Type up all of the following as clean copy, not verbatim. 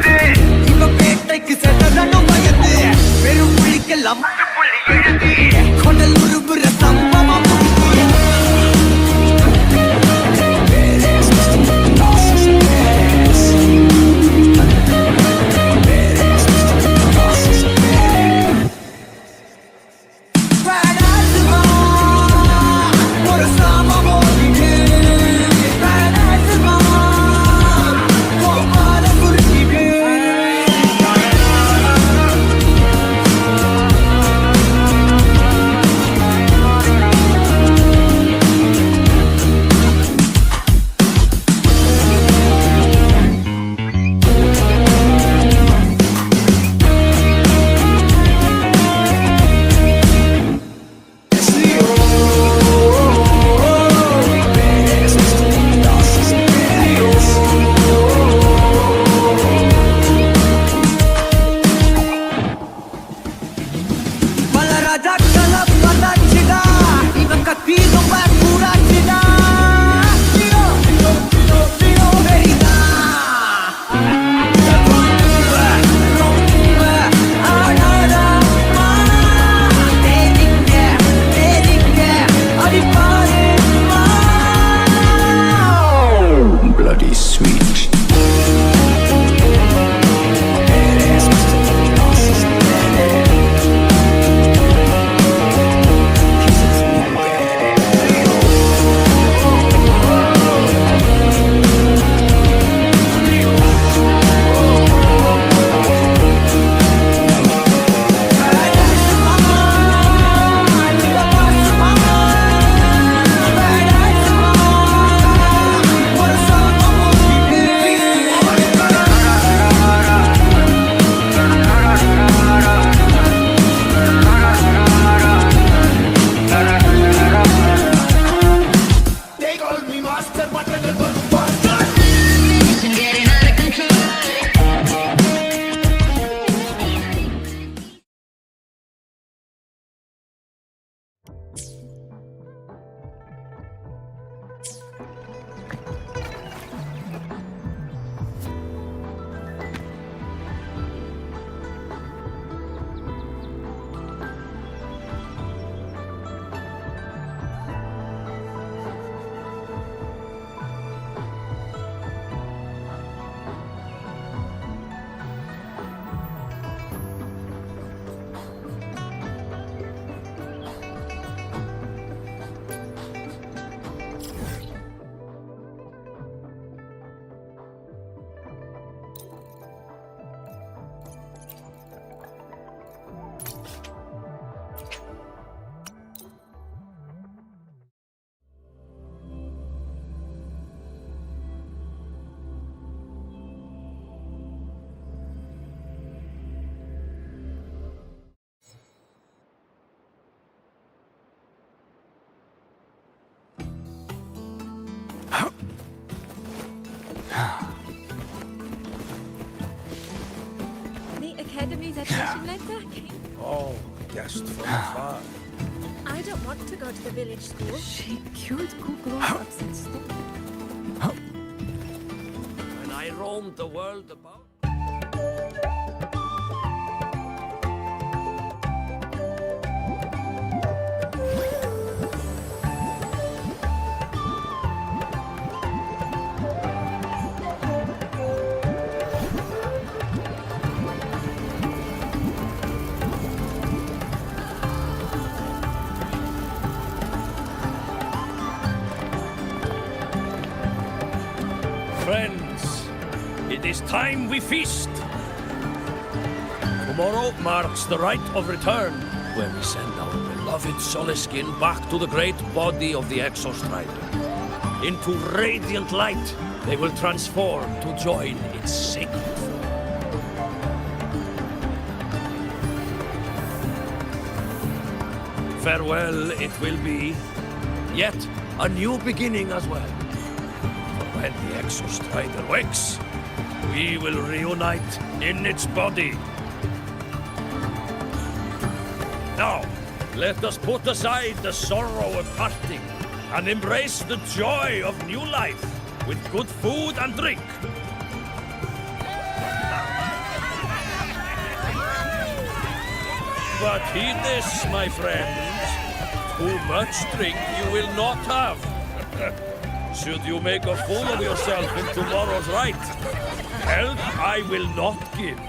எழுது இவ பேட்டைக்கு சென்றதனும் பயந்து வெறும் புள்ளிக்கெல்லாம் புள்ளி எழுதி கொண்டல் உருபுற சம்பவம் Academy's admission letter came. Oh, guest from afar. I don't want to go to the village school. She cured cool grown-ups and stuff. When I roamed the world about... Friends, it is time we feast. Tomorrow marks the rite of return, where we send our beloved Soliskin back to the great body of the Exostrider. Into radiant light, they will transform to join its sacred form. Farewell it will be, yet a new beginning as well. When the Exostrider wakes, we will reunite in its body. Now, let us put aside the sorrow of parting and embrace the joy of new life with good food and drink. But heed this, my friends. Too much drink you will not have. Should you make a fool of yourself in tomorrow's rite, help I will not give.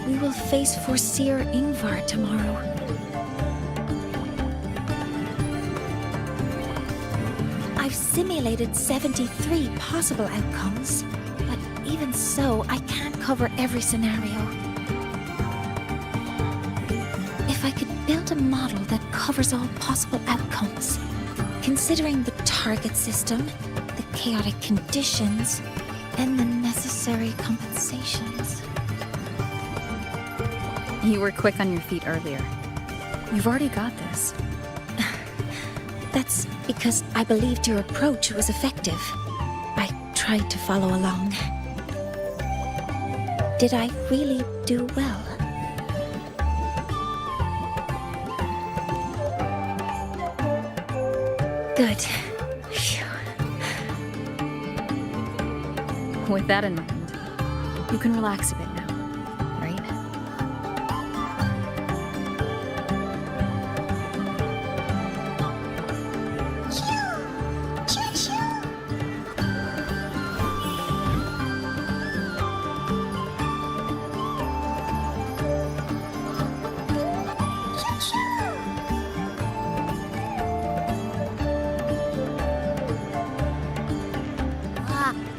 We will face Forseer Ingvar tomorrow. I've simulated 73 possible outcomes, but even so, I can't cover every scenario. If I could build a model that covers all possible outcomes, considering the target system, the chaotic conditions, and the necessary compensations. You were quick on your feet earlier. You've already got this. That's because I believed your approach was effective. I tried to follow along. Did I really do well? Good. Phew. With that in mind, you can relax a bit now, right?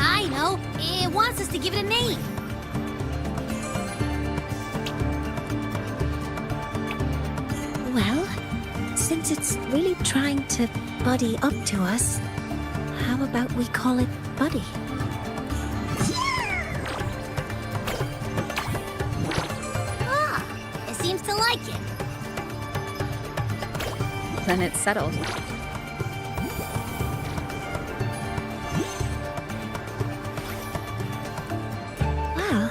I know. It wants us to give it a name. Well, since it's really trying to buddy up to us, how about we call it Buddy? Ah, it seems to like it. Then it's settled. Well,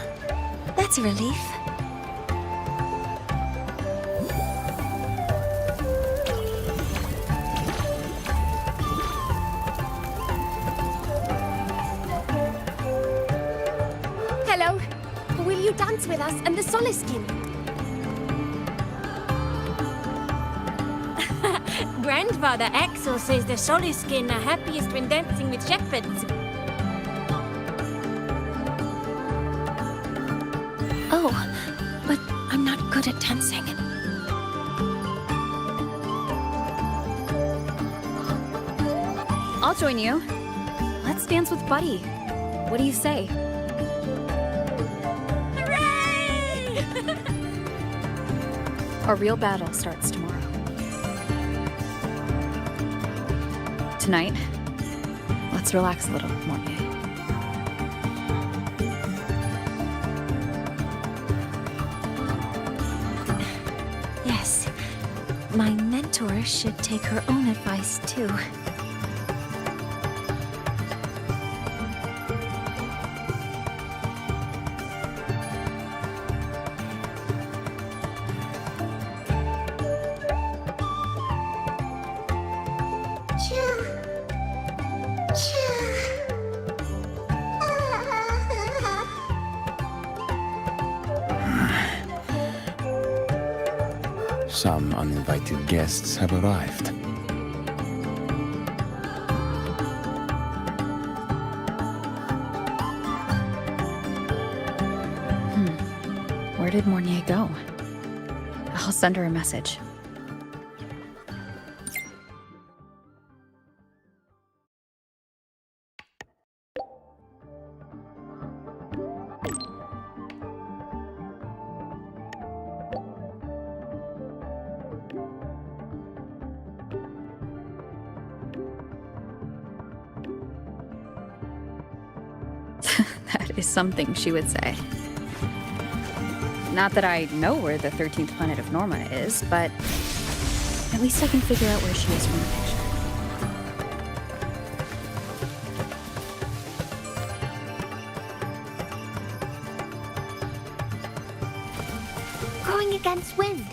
that's a relief. Hello. Will you dance with us and the Soliskin? Grandfather Axel says the Soliskin are happiest when dancing with shepherds. Oh, but I'm not good at dancing. I'll join you. Let's dance with Buddy. What do you say? Hooray! Our real battle starts tomorrow. Tonight, let's relax a little, Mortier. Yes, my mentor should take her own advice too. Some uninvited guests have arrived. Where did Mortier go? I'll send her a message. That is something she would say. Not that I know where the 13th planet of Norma is, but at least I can figure out where she is from the picture. Going against wind.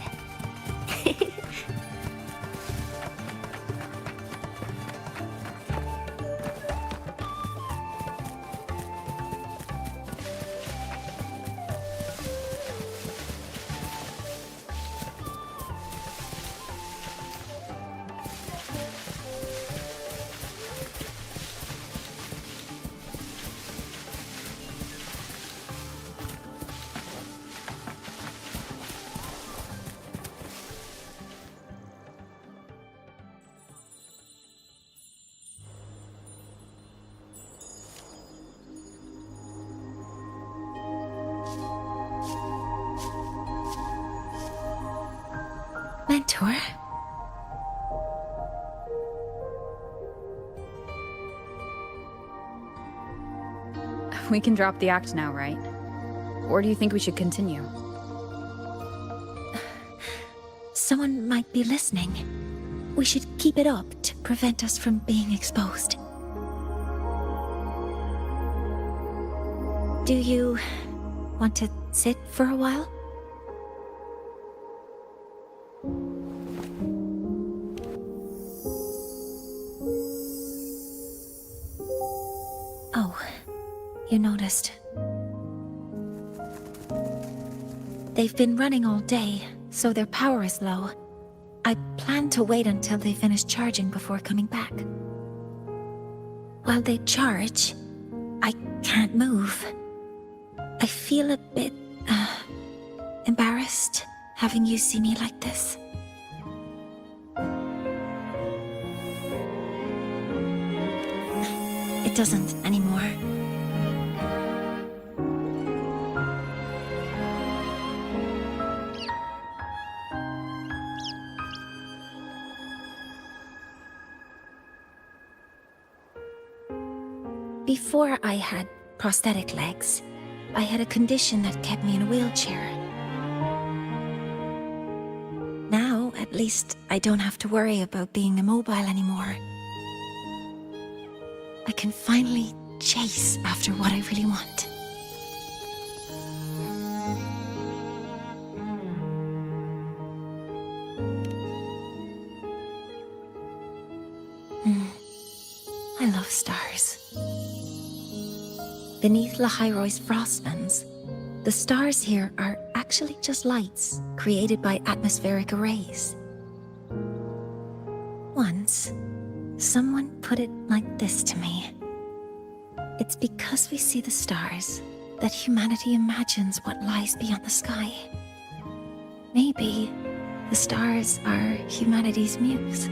Mentor? We can drop the act now, right? Or do you think we should continue? Someone might be listening. We should keep it up to prevent us from being exposed. Do you want to sit for a while? Oh, you noticed. They've been running all day, so their power is low. I plan to wait until they finish charging before coming back. While they charge, I can't move. I feel a bit, embarrassed having you see me like this. It doesn't anymore. Before I had prosthetic legs, I had a condition that kept me in a wheelchair. Now, at least, I don't have to worry about being immobile anymore. I can finally chase after what I really want. I love stars. Beneath Lahairoi's frostlands, the stars here are actually just lights created by atmospheric arrays. Once, someone put it like this to me. It's because we see the stars that humanity imagines what lies beyond the sky. Maybe the stars are humanity's muse.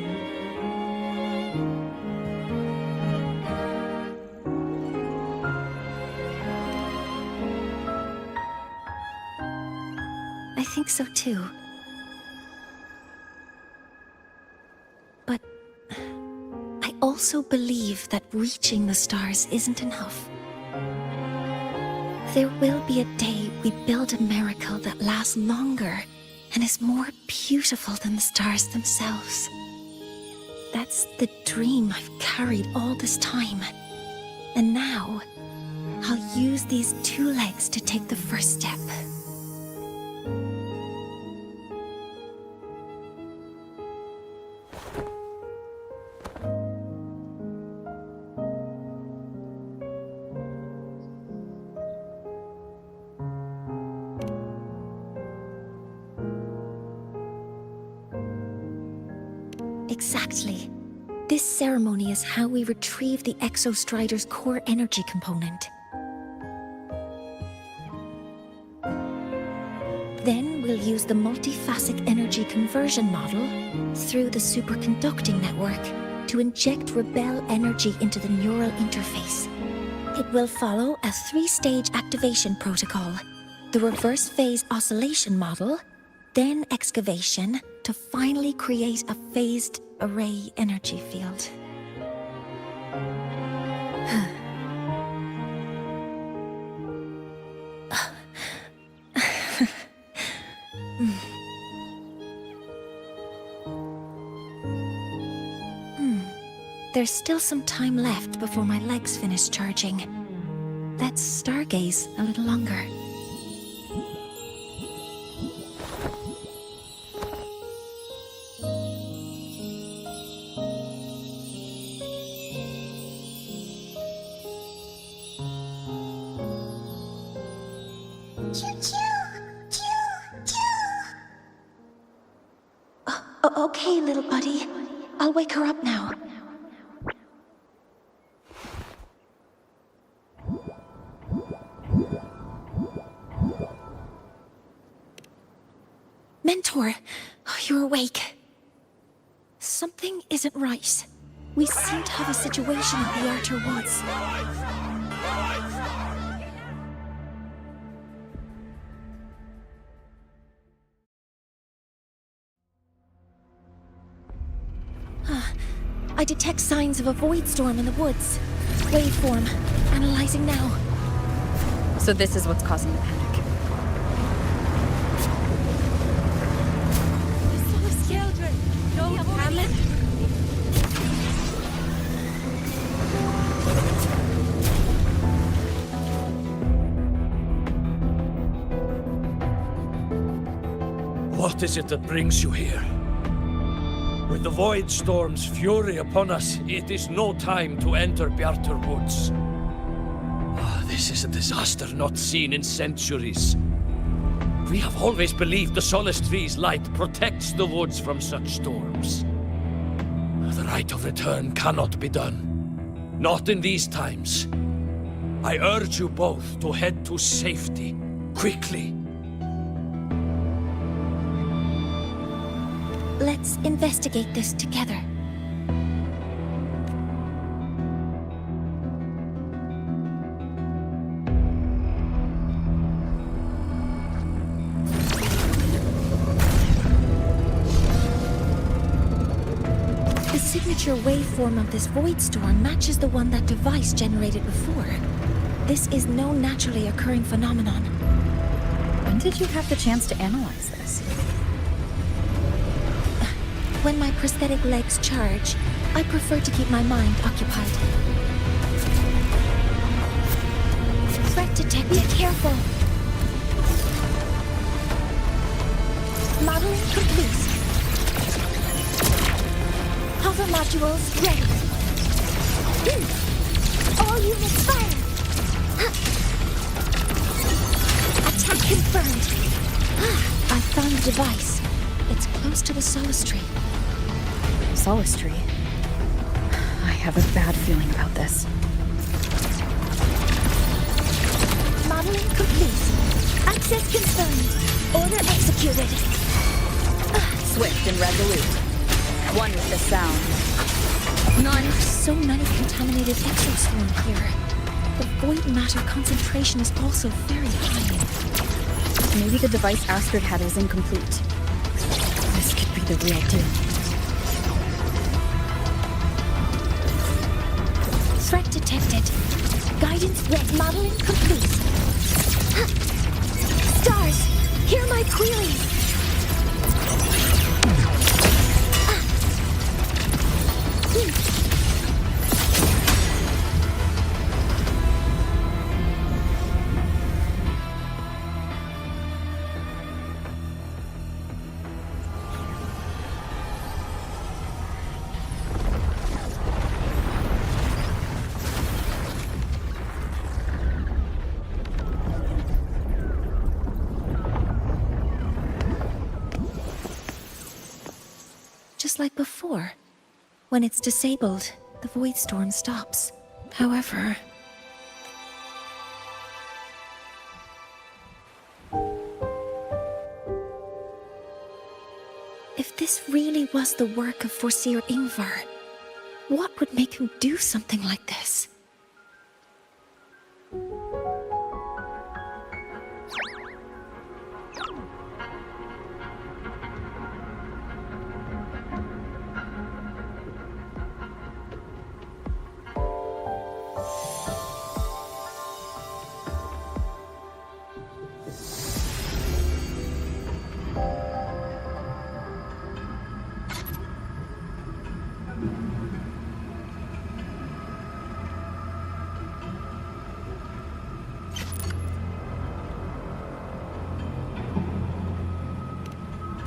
I think so too. But I also believe that reaching the stars isn't enough. There will be a day we build a miracle that lasts longer and is more beautiful than the stars themselves. That's the dream I've carried all this time. And now, I'll use these two legs to take the first step. Exactly. This ceremony is how we retrieve the Exostrider's core energy component. Then we'll use the multiphasic energy conversion model through the superconducting network to inject rebel energy into the neural interface. It will follow a 3-stage activation protocol, the reverse phase oscillation model, then excavation to finally create a phased array energy field. There's still some time left before my legs finish charging. Let's stargaze a little longer. Okay, little buddy. I'll wake her up now. Mentor, you're awake. Something isn't right. We seem to have a situation in the Outer Woods. I detect signs of a void storm in the woods. Waveform. Analyzing now. So this is what's causing the panic. Children, no Hamlet. What is it that brings you here? With the Void Storm's fury upon us, it is no time to enter Bjartur Woods. This is a disaster not seen in centuries. We have always believed the Solace Tree's light protects the woods from such storms. The rite of return cannot be done. Not in these times. I urge you both to head to safety, quickly. Let's investigate this together. The signature waveform of this void storm matches the one that device generated before. This is no naturally occurring phenomenon. When did you have the chance to analyze this? When my prosthetic legs charge, I prefer to keep my mind occupied. Threat detected. Be careful. Modeling complete. Hover modules ready. All units fire. Attack confirmed. I found the device. It's close to the Solace Tree. Solace Tree? I have a bad feeling about this. Modeling complete. Access confirmed. Order executed. Swift and resolute. One with the sound. None. So many contaminated exoswarm here. The void matter concentration is also very high. Maybe the device Astrid had is incomplete. This could be the real deal. Threat detected. Guidance red. Modeling complete. Stars, hear my queries. Just like before. When it's disabled, the void storm stops. However... if this really was the work of Foreseer Ingvar, what would make him do something like this?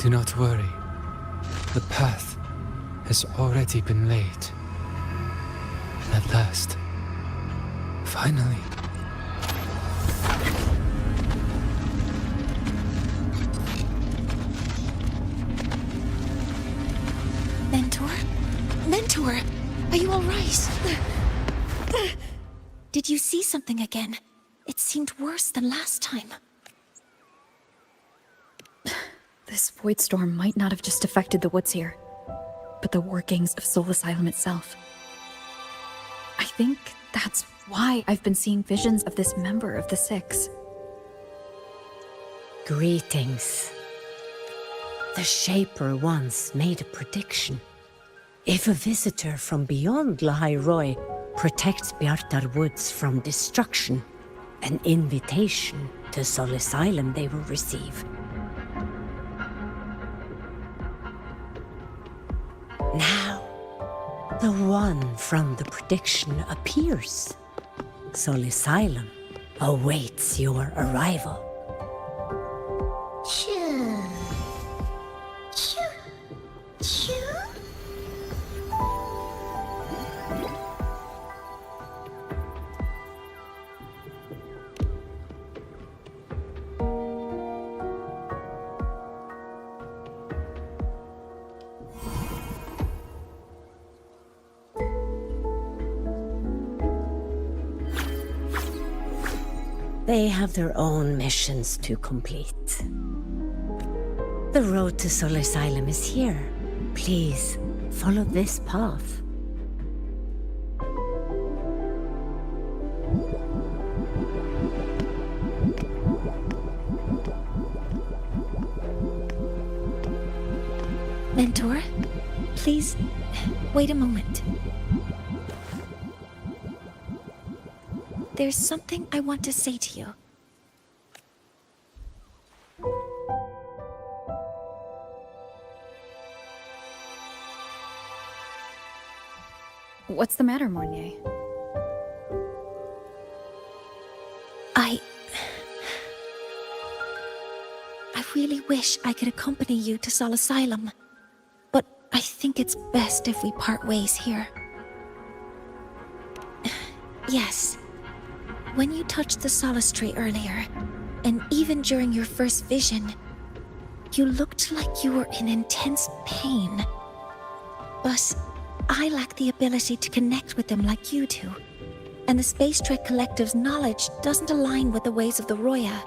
Do not worry. The path has already been laid. At last. Finally. Mentor? Mentor! Are you alright? Did you see something again? It seemed worse than last time. This void storm might not have just affected the woods here, but the workings of Soul Asylum itself. I think that's why I've been seeing visions of this member of the Six. Greetings. The Shaper once made a prediction. If a visitor from beyond Lahai Roy protects Bjartar Woods from destruction, an invitation to Soul Asylum they will receive. Now, the one from the prediction appears. Soul Asylum awaits your arrival. Choo. Choo. Choo. They have their own missions to complete. The road to Soul Asylum is here. Please, follow this path. Mentor, please, wait a moment. There's something I want to say to you. What's the matter, Mornier? I really wish I could accompany you to Soul Asylum, but I think it's best if we part ways here. Yes. When you touched the solace tree earlier, and even during your first vision, you looked like you were in intense pain. But I lack the ability to connect with them like you do, and the Space Trek Collective's knowledge doesn't align with the ways of the Roya.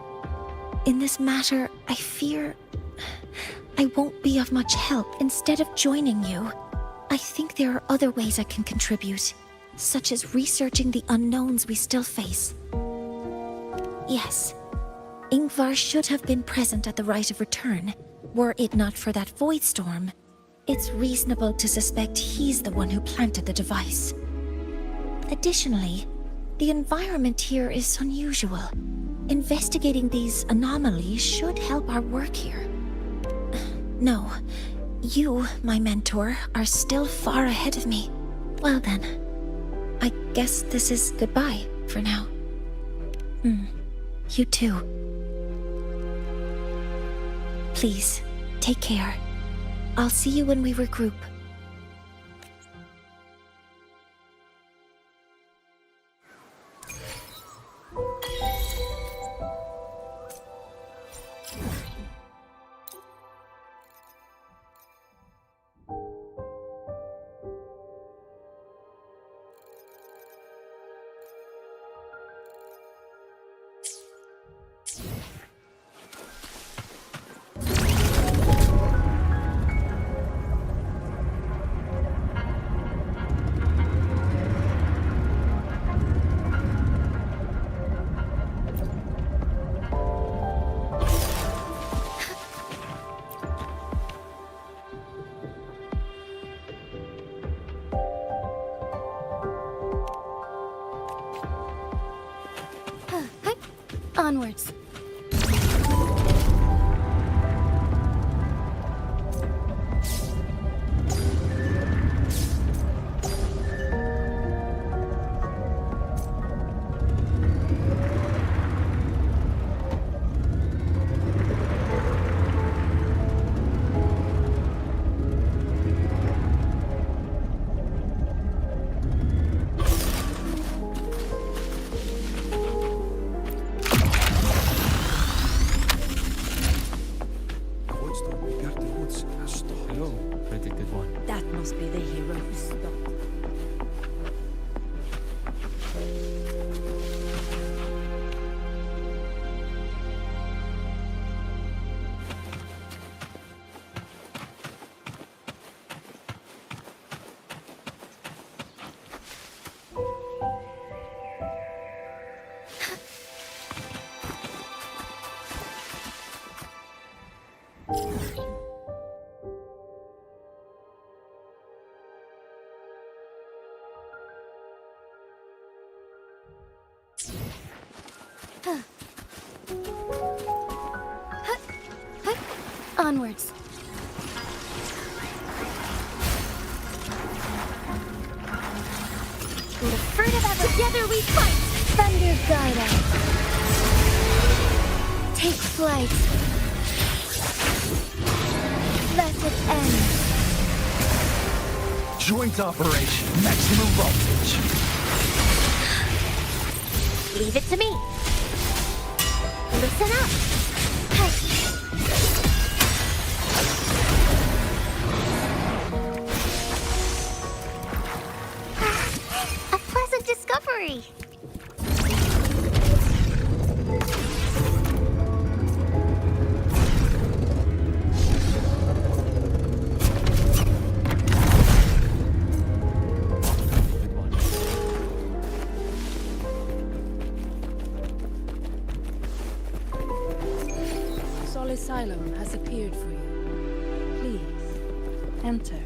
In this matter, I fear I won't be of much help. Instead of joining you, I think there are other ways I can contribute, such as researching the unknowns we still face. Yes, Ingvar should have been present at the Rite of Return. Were it not for that void storm, it's reasonable to suspect he's the one who planted the device. Additionally, the environment here is unusual. Investigating these anomalies should help our work here. No, you, my mentor, are still far ahead of me. Well then, I guess this is goodbye for now. You too. Please, take care. I'll see you when we regroup. Onwards. Onwards. In the fruit of our together we fight! Thunder guide us. Take flight. Let it end. Joint operation, maximum voltage. Leave it to me. Listen up. Hey. A pleasant discovery. Asylum has appeared for you. Please, enter.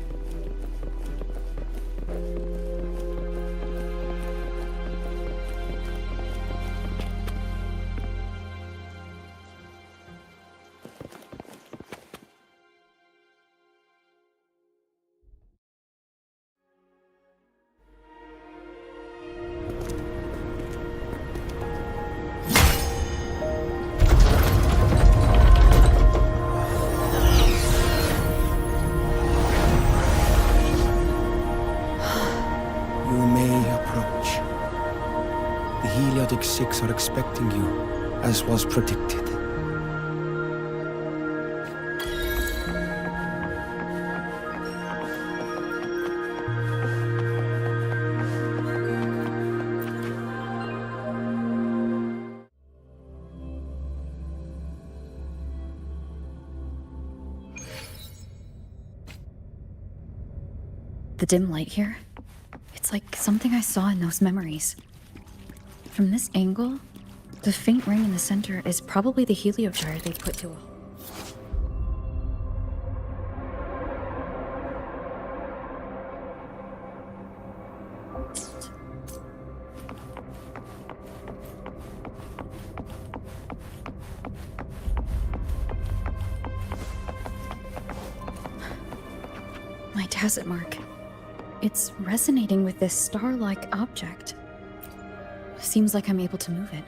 Six are expecting you, as was predicted. The dim light here, it's like something I saw in those memories. From this angle, the faint ring in the center is probably the heliogyre they put to a... My tacit mark. It's resonating with this star-like object. Seems like I'm able to move it.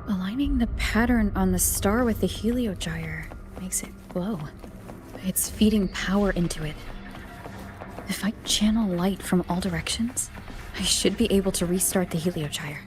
Aligning the pattern on the star with the heliogyre makes it glow. It's feeding power into it. If I channel light from all directions, I should be able to restart the heliogyre.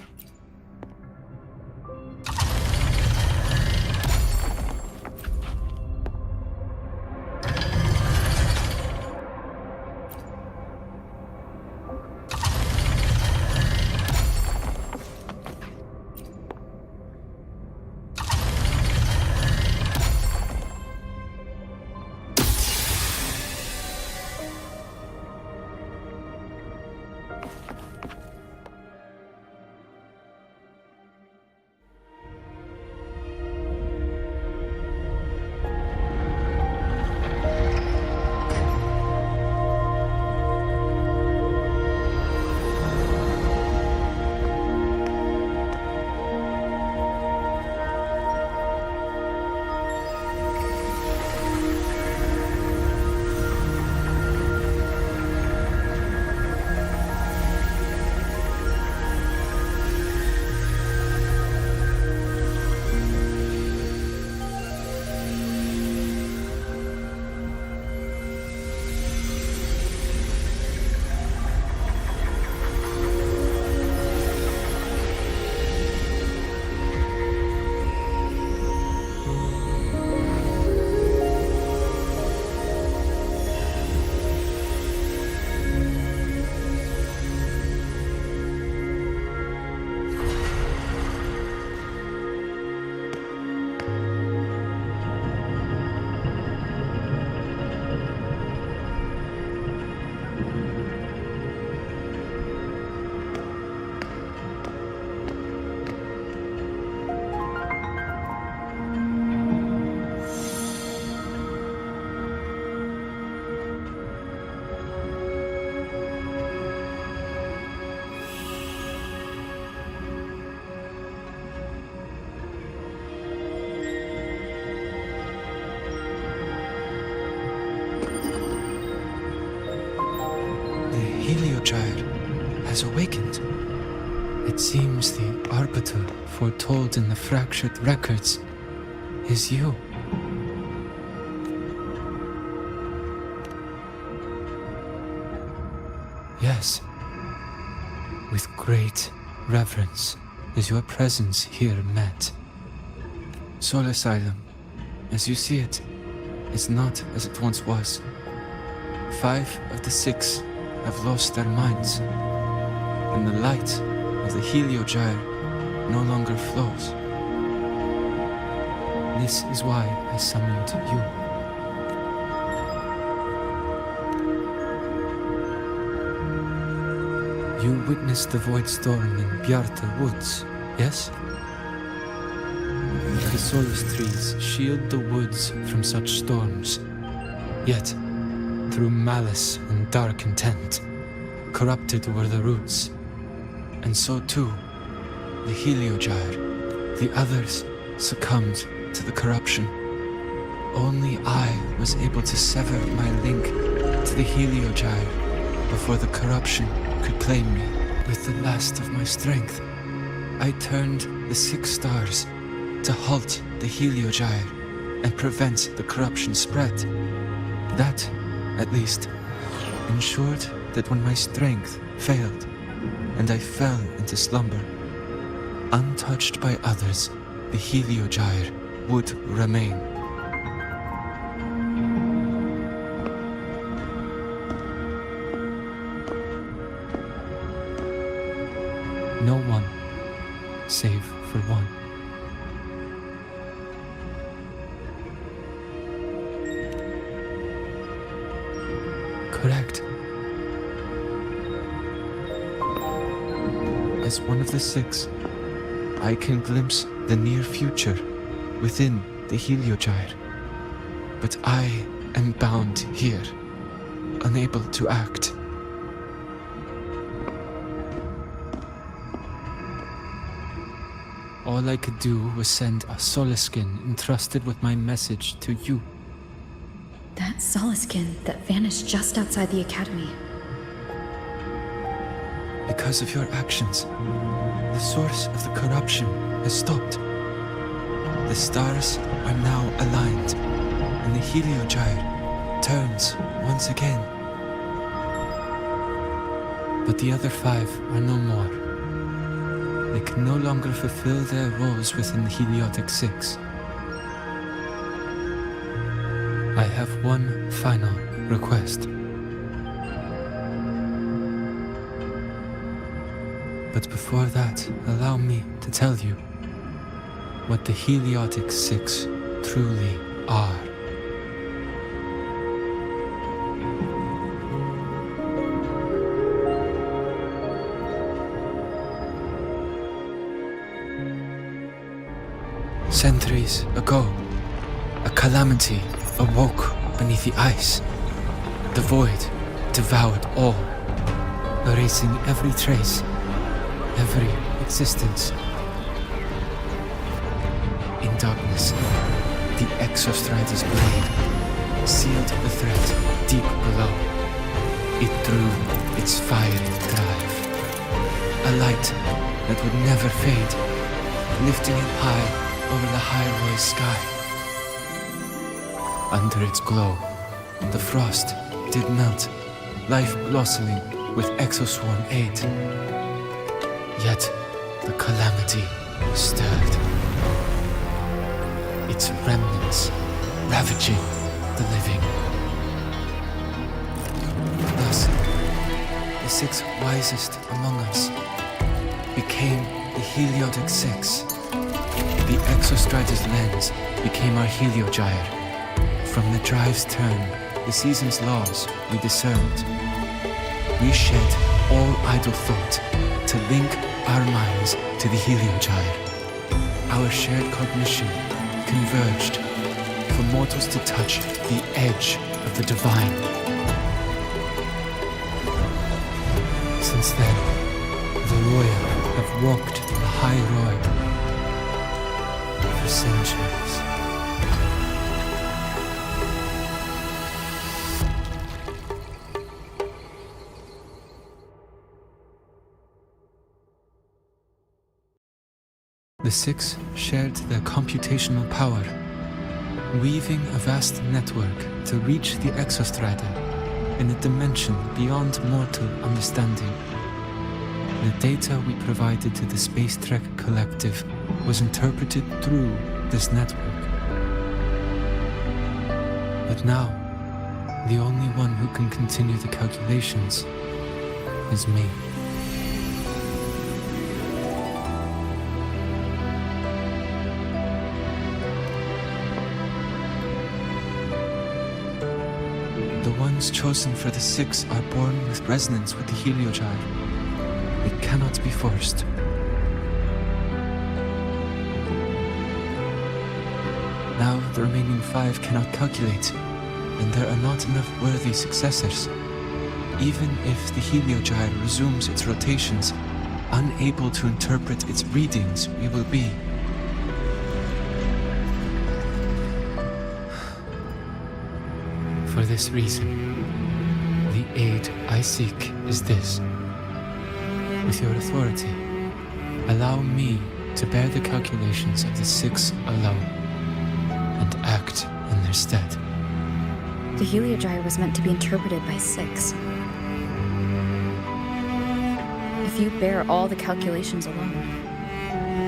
Gyre has awakened. It seems the arbiter foretold in the fractured records is you. Yes, with great reverence is your presence here met. Soul Asylum, as you see it, is not as it once was. 5 of the 6 have lost their minds, and the light of the Heliogyre no longer flows. This is why I summoned you. You witnessed the void storm in Bjartar Woods, yes? The solace trees shield the woods from such storms, yet, through malice and dark intent, corrupted were the roots. And so too, the Heliogyre, the others succumbed to the corruption. Only I was able to sever my link to the Heliogyre before the corruption could claim me. With the last of my strength, I turned the 6 stars to halt the Heliogyre and prevent the corruption spread. That, at least, ensured that when my strength failed and I fell into slumber, untouched by others, the Heliogyre would remain. No one, save for one. Correct. As one of the 6, I can glimpse the near future within the Heliogyre. But I am bound here, unable to act. All I could do was send a Solaskin entrusted with my message to you. That Solaskin that vanished just outside the academy. Because of your actions, the source of the corruption has stopped. The stars are now aligned, and the Heliogyre turns once again. But the other 5 are no more. They can no longer fulfill their roles within the Heliotic 6. I have one final request. But before that, allow me to tell you what the Heliotic 6 truly are. Centuries ago, a calamity awoke beneath the ice. The void devoured all, erasing every trace, every existence. In darkness, the Exostrider's blade sealed the threat deep below. It drew its fiery drive, a light that would never fade, lifting it high over the highway sky. Under its glow, the frost did melt, life blossoming with Exoswarm aid. Yet the calamity stirred, its remnants ravaging the living. Thus, the 6 wisest among us became the Heliotic 6. The Exostrider's lens became our Heliogyre. From the drive's turn, the season's laws we discerned. We shed all idle thought to link our minds to the Heliogyre. Our shared cognition converged for mortals to touch the edge of the divine. Since then, the royal have walked the high road for centuries. The six shared their computational power, weaving a vast network to reach the Exostrider in a dimension beyond mortal understanding. The data we provided to the Space Trek Collective was interpreted through this network. But now, the only one who can continue the calculations is me. The ones chosen for the six are born with resonance with the Heliogyre. It cannot be forced. Now the remaining five cannot calculate, and there are not enough worthy successors. Even if the Heliogyre resumes its rotations, unable to interpret its readings, we will be. For this reason, the aid I seek is this. With your authority, allow me to bear the calculations of the six alone, and act in their stead. The Heliogyre was meant to be interpreted by six. If you bear all the calculations alone,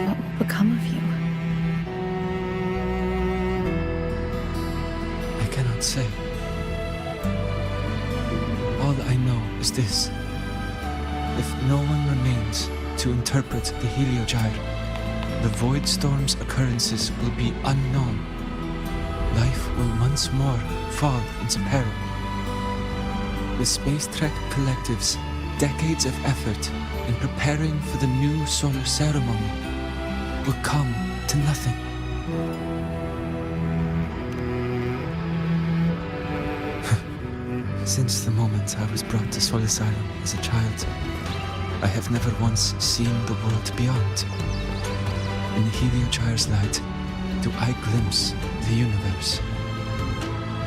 what will become of you? I cannot say. All I know is this. If no one remains to interpret the Heliogyre, the Void Storm's occurrences will be unknown. Life will once more fall into peril. The Space Trek Collective's decades of effort in preparing for the new solar ceremony will come to nothing. Since the moment I was brought to Solace Island as a child, I have never once seen the world beyond. In the Heliogyre's light, do I glimpse the universe.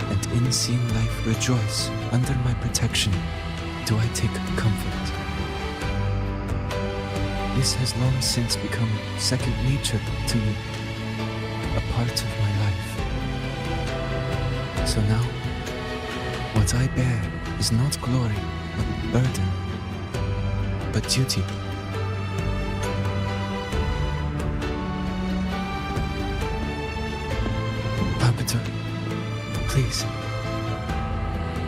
And in seeing life rejoice under my protection, do I take comfort. This has long since become second nature to me, a part of my life. So now, what I bear is not glory, but burden, but duty. Arbiter, please,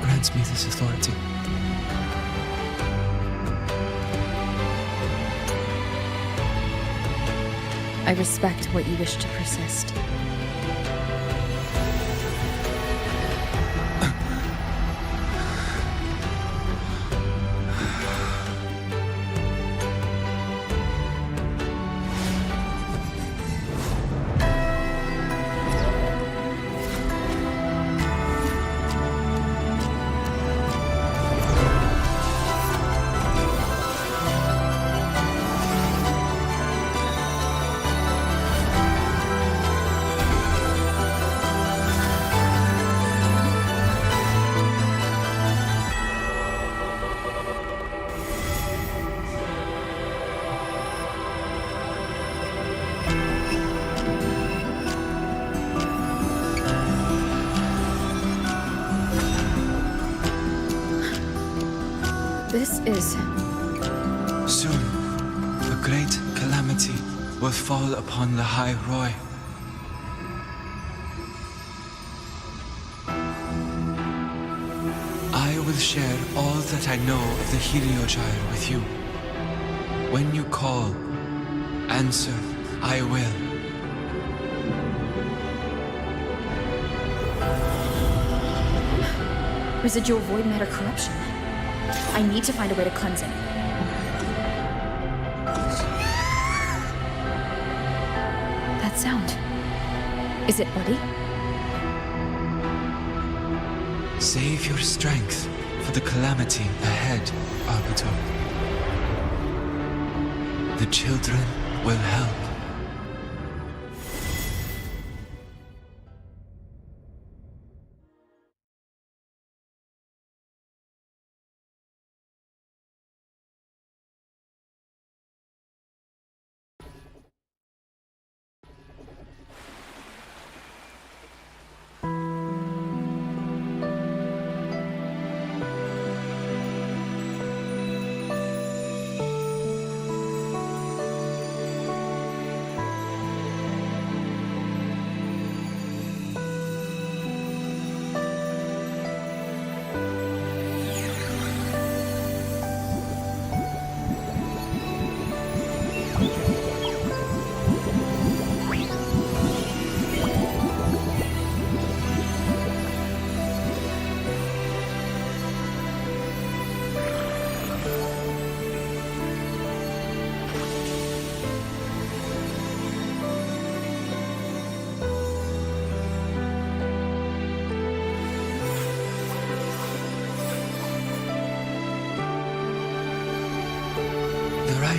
grant me this authority. I respect what you wish to persist. This is... Soon, a great calamity will fall upon the High Roy. I will share all that I know of the Heliogyre with you. When you call, answer, I will. Residual void matter corruption. I need to find a way to cleanse it. That sound. Is it Buddy? Save your strength for the calamity ahead, Arbiter. The children will help.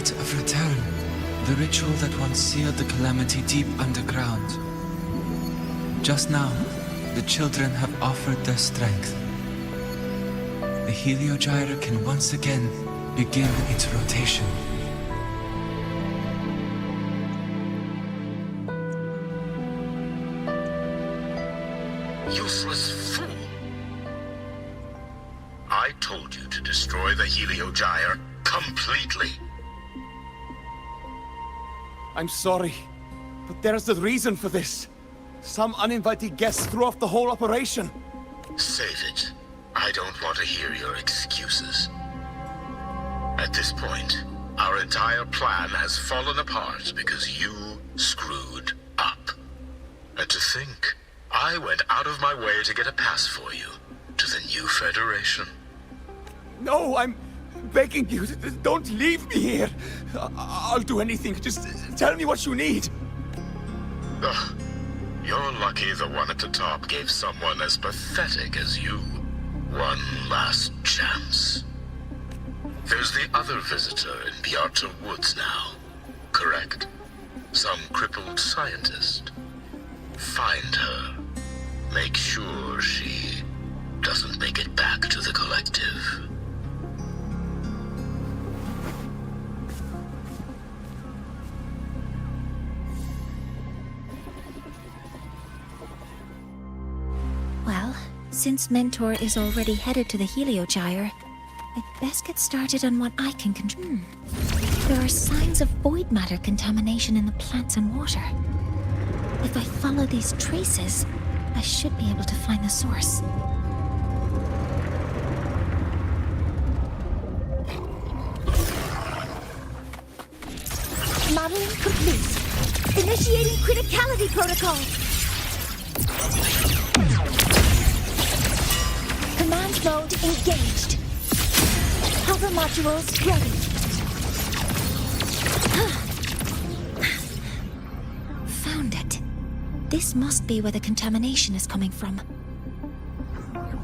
rite of return. The ritual that once sealed the calamity deep underground. Just now, the children have offered their strength. The heliogyre can once again begin its rotation. Useless fool! I told you to destroy the heliogyre completely. I'm sorry, but there's a reason for this. Some uninvited guests threw off the whole operation. Save it. I don't want to hear your excuses. At this point, our entire plan has fallen apart because you screwed up. And to think, I went out of my way to get a pass for you to the new Federation. No, I'm begging you, don't leave me here. I'll do anything, just tell me what you need. Ugh. You're lucky the one at the top gave someone as pathetic as you one last chance. There's the other visitor in Bjarta Woods now, correct? Some crippled scientist. Find her. Make sure she doesn't make it back to the collective. Well, since Mentor is already headed to the heliogyre, I'd best get started on what I can control. There are signs of void matter contamination in the plants and water. If I follow these traces, I should be able to find the source. Modeling complete. Initiating criticality protocol. Command mode engaged. Hover modules ready. Found it. This must be where the contamination is coming from.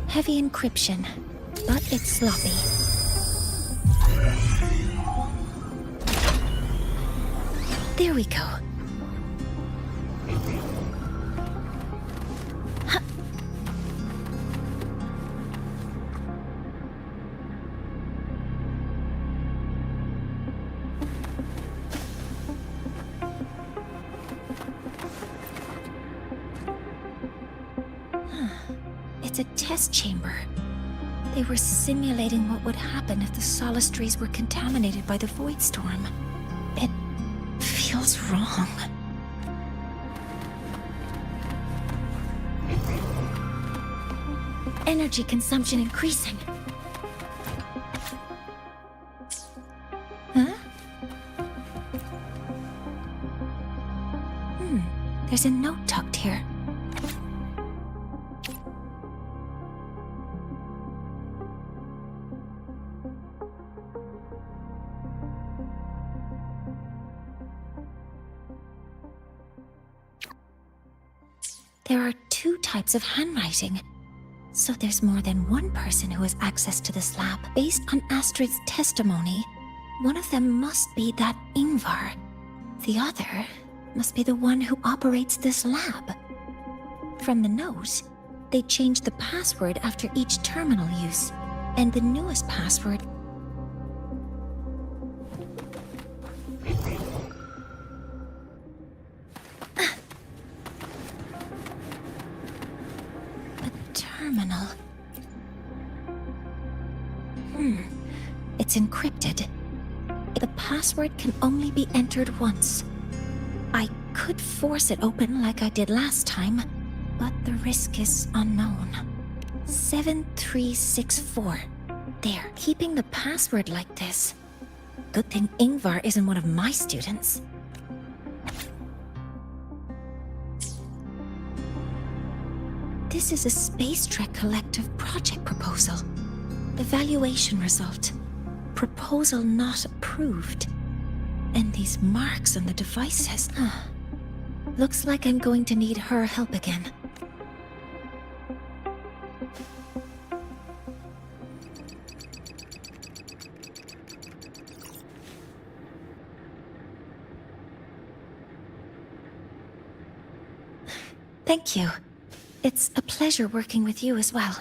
Heavy encryption, but it's sloppy. There we go. It's a test chamber. They were simulating what would happen if the solistries were contaminated by the void storm. It feels wrong. Energy consumption increasing. Huh? There's a note tucked here. There are two types of handwriting. So there's more than one person who has access to this lab. Based on Astrid's testimony, one of them must be that Ingvar. The other must be the one who operates this lab. From the note, they changed the password after each terminal use, and the newest password terminal. It's encrypted. The password can only be entered once. I could force it open like I did last time, but the risk is unknown. 7364. There, keeping the password like this. Good thing Ingvar isn't one of my students. This is a Space Trek Collective project proposal. Evaluation result. Proposal not approved. And these marks on the devices. Looks like I'm going to need her help again. Thank you. It's a pleasure working with you as well.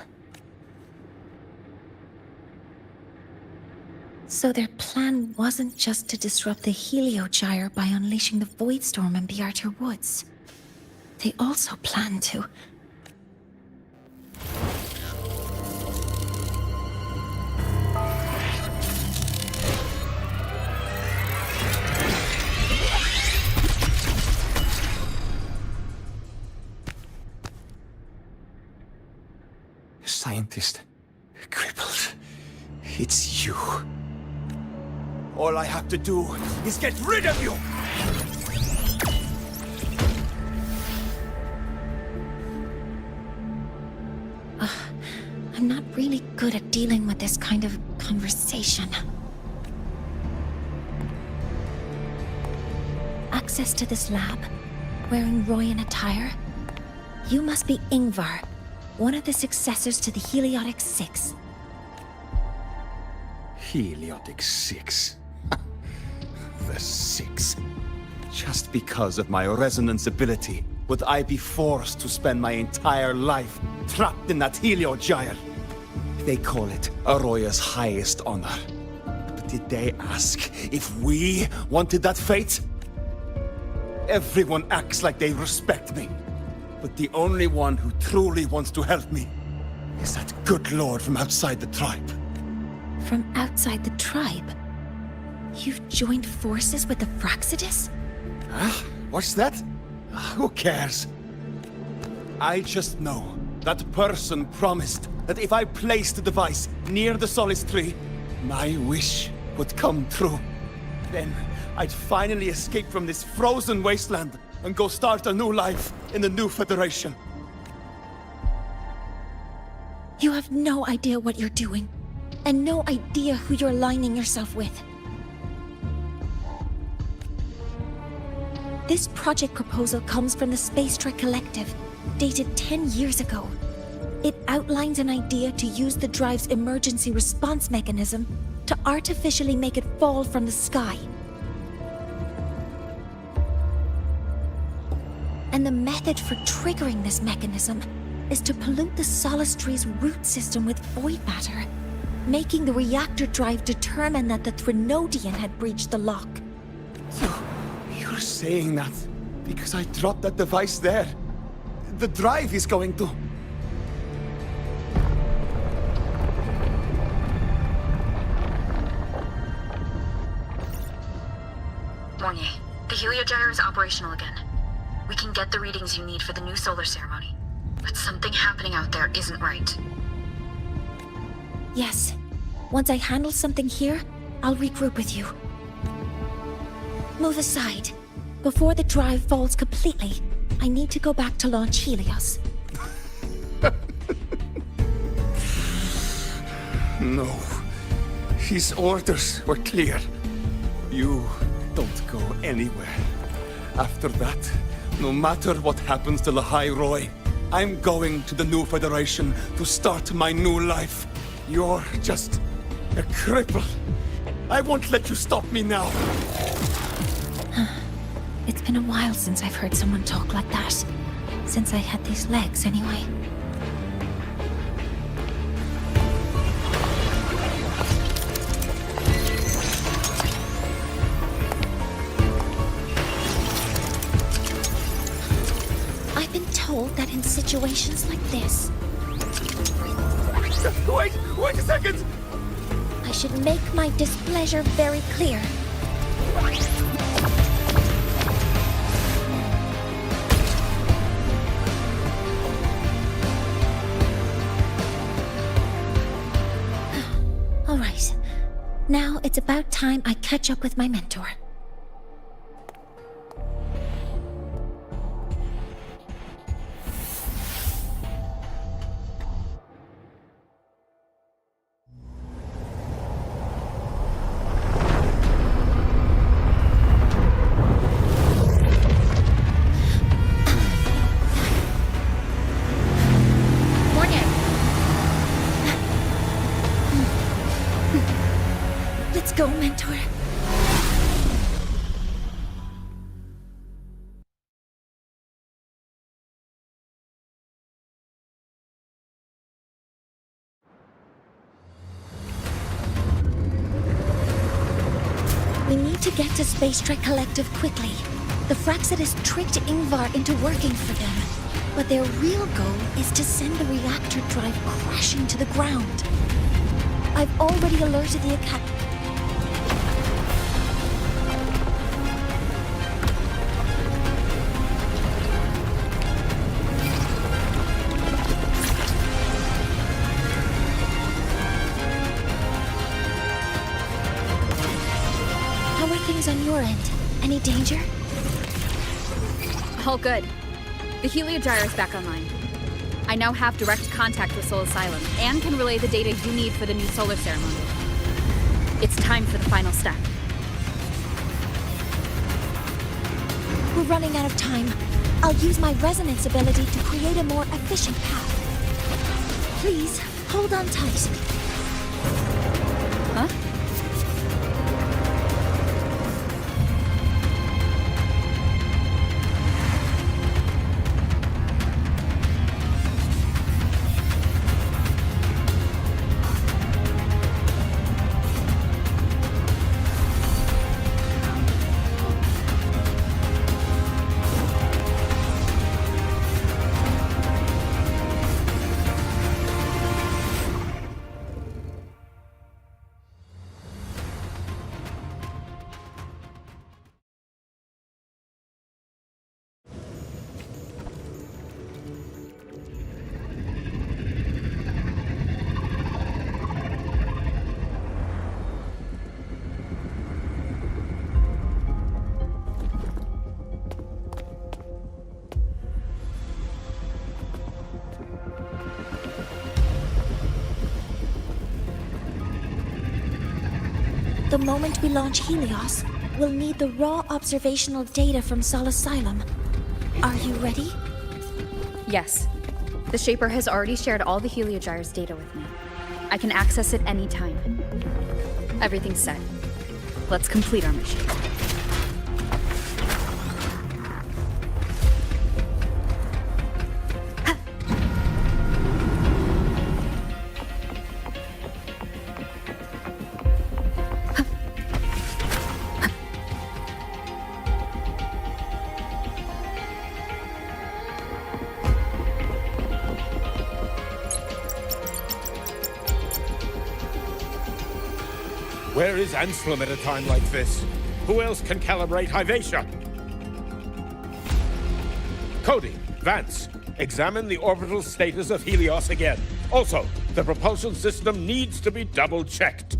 So their plan wasn't just to disrupt the Heliogyre by unleashing the Voidstorm in the Outer Woods. They also planned to... Scientist, crippled. It's you. All I have to do is get rid of you! I'm not really good at dealing with this kind of conversation. Access to this lab, wearing Royan attire? You must be Ingvar, one of the successors to the Heliotic Six. Heliotic Six. The Six. Just because of my resonance ability, would I be forced to spend my entire life trapped in that Heliogyre? They call it Aroya's highest honor. But did they ask if we wanted that fate? Everyone acts like they respect me. But the only one who truly wants to help me is that good lord from outside the tribe. From outside the tribe? You've joined forces with the Fraxidus? Huh? What's that? Who cares? I just know that person promised that if I placed the device near the Solace Tree, my wish would come true. Then I'd finally escape from this frozen wasteland and go start a new life in the new Federation. You have no idea what you're doing, and no idea who you're aligning yourself with. This project proposal comes from the Space Trek Collective, dated 10 years ago. It outlines an idea to use the drive's emergency response mechanism to artificially make it fall from the sky. And the method for triggering this mechanism is to pollute the Solace Tree's root system with void matter, making the reactor drive determine that the Threnodian had breached the lock. You're saying that because I dropped that device there. The drive is going to... Mornier, the Heliogyre is operational again. We can get the readings you need for the new solar ceremony. But something happening out there isn't right. Yes. Once I handle something here, I'll regroup with you. Move aside. Before the drive falls completely, I need to go back to launch Helios. No. His orders were clear. You don't go anywhere. After that, no matter what happens to Lahai Roy, I'm going to the new Federation to start my new life. You're just a cripple. I won't let you stop me now. It's been a while since I've heard someone talk like that. Since I had these legs, anyway. I've been told that in situations like this... Wait a second! I should make my displeasure very clear. All right. Now it's about time I catch up with my mentor. Let's go, mentor. need to get to Space Trek Collective quickly. The Fraxidus tricked Ingvar into working for them, but their real goal is to send the reactor drive crashing to the ground. I've already alerted the Academy. How are things on your end? Any danger? All good. The Heliogyre is back online. I now have direct contact with Soul Asylum and can relay the data you need for the new solar ceremony. It's time for the final step. We're running out of time. I'll use my resonance ability to create a more efficient path. Please, hold on tight. Huh? The moment we launch Helios, we'll need the raw observational data from Sol Asylum. Are you ready? Yes. The Shaper has already shared all the Heliogyre's data with me. I can access it anytime. Everything's set. Let's complete our mission. Where is Anselm at a time like this? Who else can calibrate Hyvatia? Cody, Vance, examine the orbital status of Helios again. Also, the propulsion system needs to be double-checked.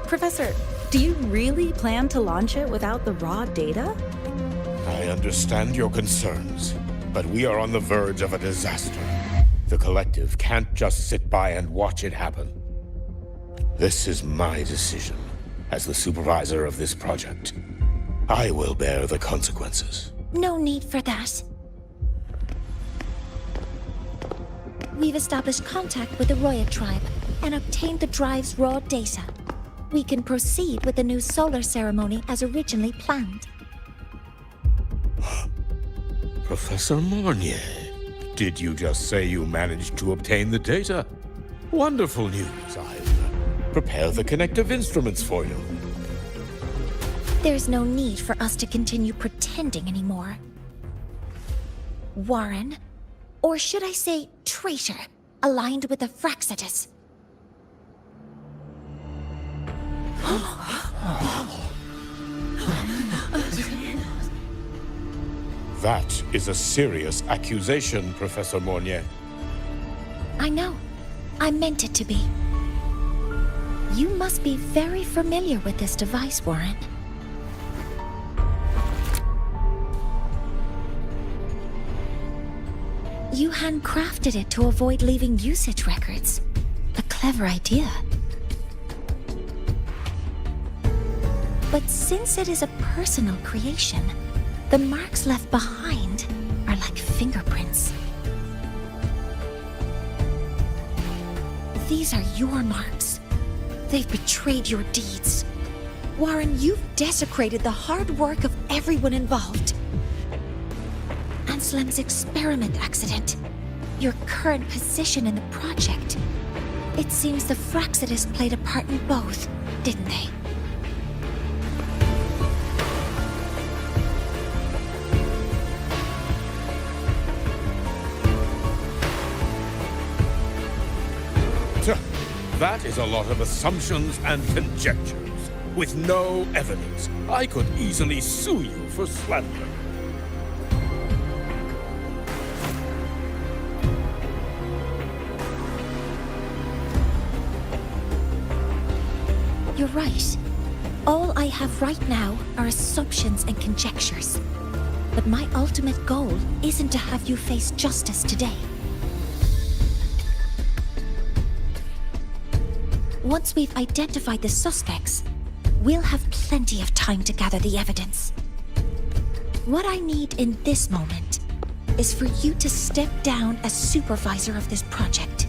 Professor, do you really plan to launch it without the raw data? I understand your concerns, but we are on the verge of a disaster. The Collective can't just sit by and watch it happen. This is my decision as the supervisor of this project. I will bear the consequences. No need for that. We've established contact with the Roya tribe and obtained the drive's raw data. We can proceed with the new solar ceremony as originally planned. Professor Mornier, did you just say you managed to obtain the data? Wonderful news. I'll prepare the connective instruments for you. There's no need for us to continue pretending anymore. Warren, or should I say traitor, aligned with the Fraxidus. That is a serious accusation, Professor Mornier. I know. I meant it to be. You must be very familiar with this device, Warren. You handcrafted it to avoid leaving usage records. A clever idea. But since it is a personal creation, the marks left behind are like fingerprints. These are your marks. They've betrayed your deeds. Warren, you've desecrated the hard work of everyone involved. Anselm's experiment accident, your current position in the project. It seems the Fraxidus played a part in both, didn't they? That is a lot of assumptions and conjectures, with no evidence. I could easily sue you for slander. You're right. All I have right now are assumptions and conjectures. But my ultimate goal isn't to have you face justice today. Once we've identified the suspects, we'll have plenty of time to gather the evidence. What I need in this moment is for you to step down as supervisor of this project.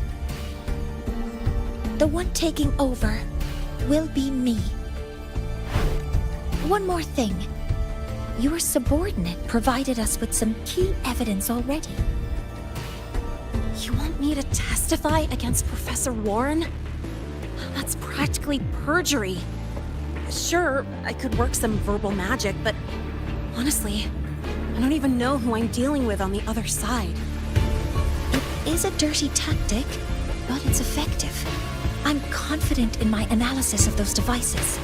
The one taking over will be me. One more thing. Your subordinate provided us with some key evidence already. You want me to testify against Professor Warren? That's practically perjury. Sure, I could work some verbal magic, but honestly, I don't even know who I'm dealing with on the other side. It is a dirty tactic, but it's effective. I'm confident in my analysis of those devices,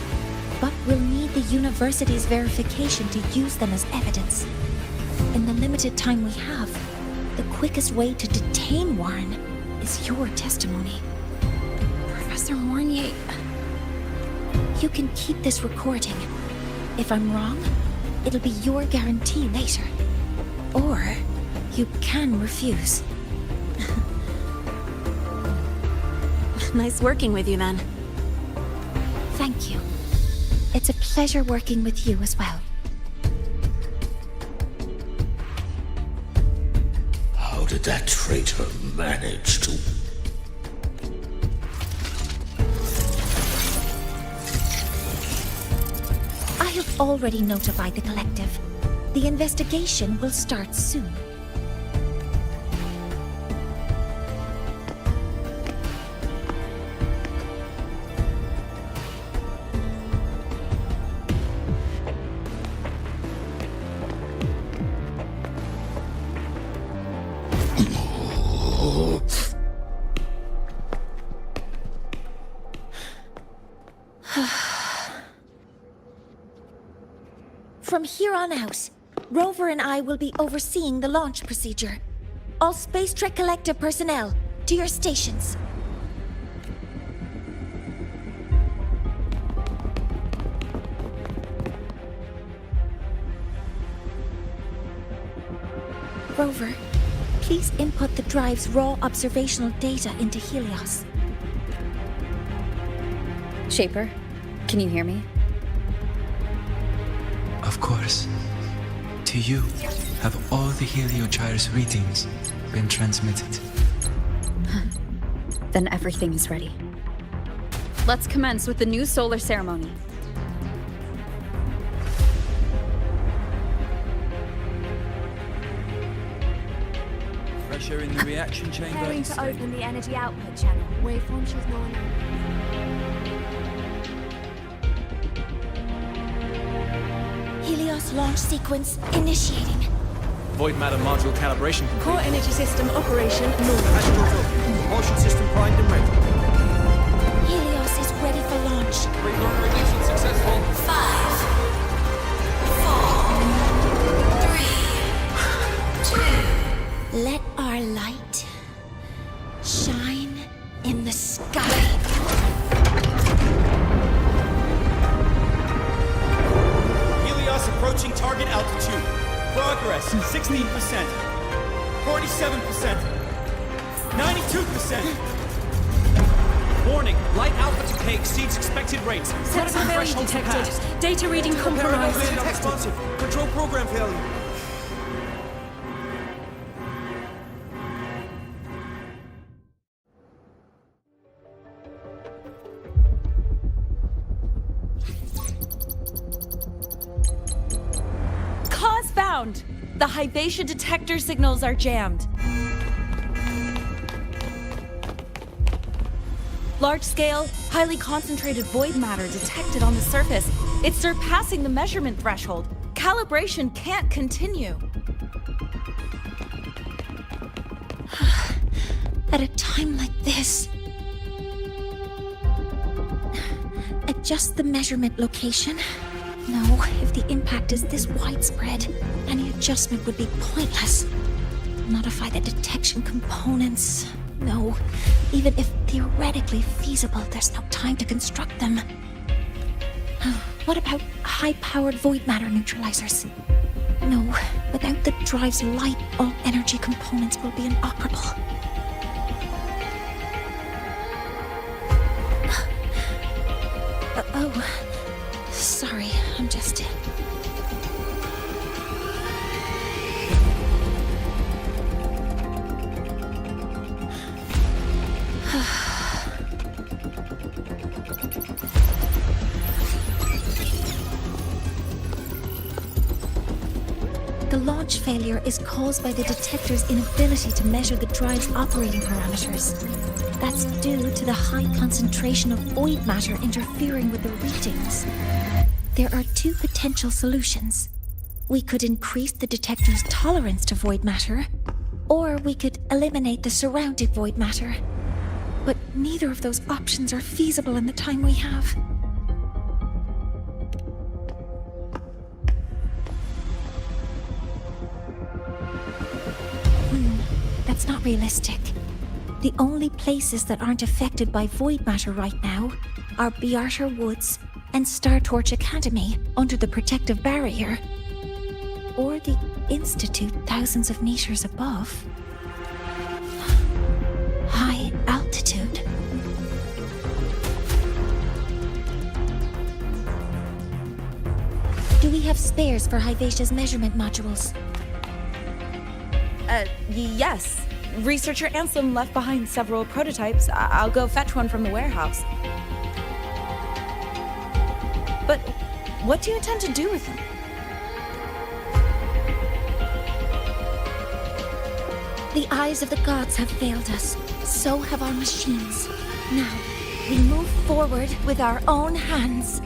but we'll need the university's verification to use them as evidence. In the limited time we have, the quickest way to detain Warren is your testimony. Professor Mornier... You can keep this recording. If I'm wrong, it'll be your guarantee later. Or you can refuse. Nice working with you, then. Thank you. It's a pleasure working with you as well. How did that traitor manage to... I have already notified the collective. The investigation will start soon. From here on out, Rover and I will be overseeing the launch procedure. All Space Trek Collective personnel, to your stations. Rover, please input the drive's raw observational data into Helios. Shaper, can you hear me? Of course. To you, have all the Heliogyre's readings been transmitted? Then everything is ready. Let's commence with the new solar ceremony. Pressure in the reaction chamber. Preparing to open the energy output channel. Waveform shows no one. Helios launch sequence initiating. Void matter module calibration complete. Core energy system operation normal. Astral up. Propulsion system primed and ready. Helios is ready for launch. Remote release successful. 5, 4, 3, 2. Let our light shine in the sky. Approaching target altitude. Progress 16%. 47%. 92%. Warning, light alpha decay exceeds expected rates. Sensor failure detected. Data reading compromised. Unresponsive. Control program failure. The Hibation detector signals are jammed. Large-scale, highly concentrated void matter detected on the surface. It's surpassing the measurement threshold. Calibration can't continue. At a time like this... Adjust the measurement location. No, if the impact is this widespread, any adjustment would be pointless. Modify the detection components. No, even if theoretically feasible, there's no time to construct them. What about high-powered void matter neutralizers? No, without the drive's light, all energy components will be inoperable. Oh, sorry, I'm just... The launch failure is caused by the detector's inability to measure the drive's operating parameters. That's due to the high concentration of void matter interfering with the readings. There are two potential solutions. We could increase the detector's tolerance to void matter, or we could eliminate the surrounding void matter. But neither of those options are feasible in the time we have. That's not realistic. The only places that aren't affected by void matter right now are Bearter Woods and Star Torch Academy under the protective barrier, or the Institute thousands of meters above. High altitude. Do we have spares for Hyvatia's measurement modules? Yes. Researcher Ansem left behind several prototypes. I'll go fetch one from the warehouse. But what do you intend to do with them? The eyes of the gods have failed us. So have our machines. Now, we move forward with our own hands.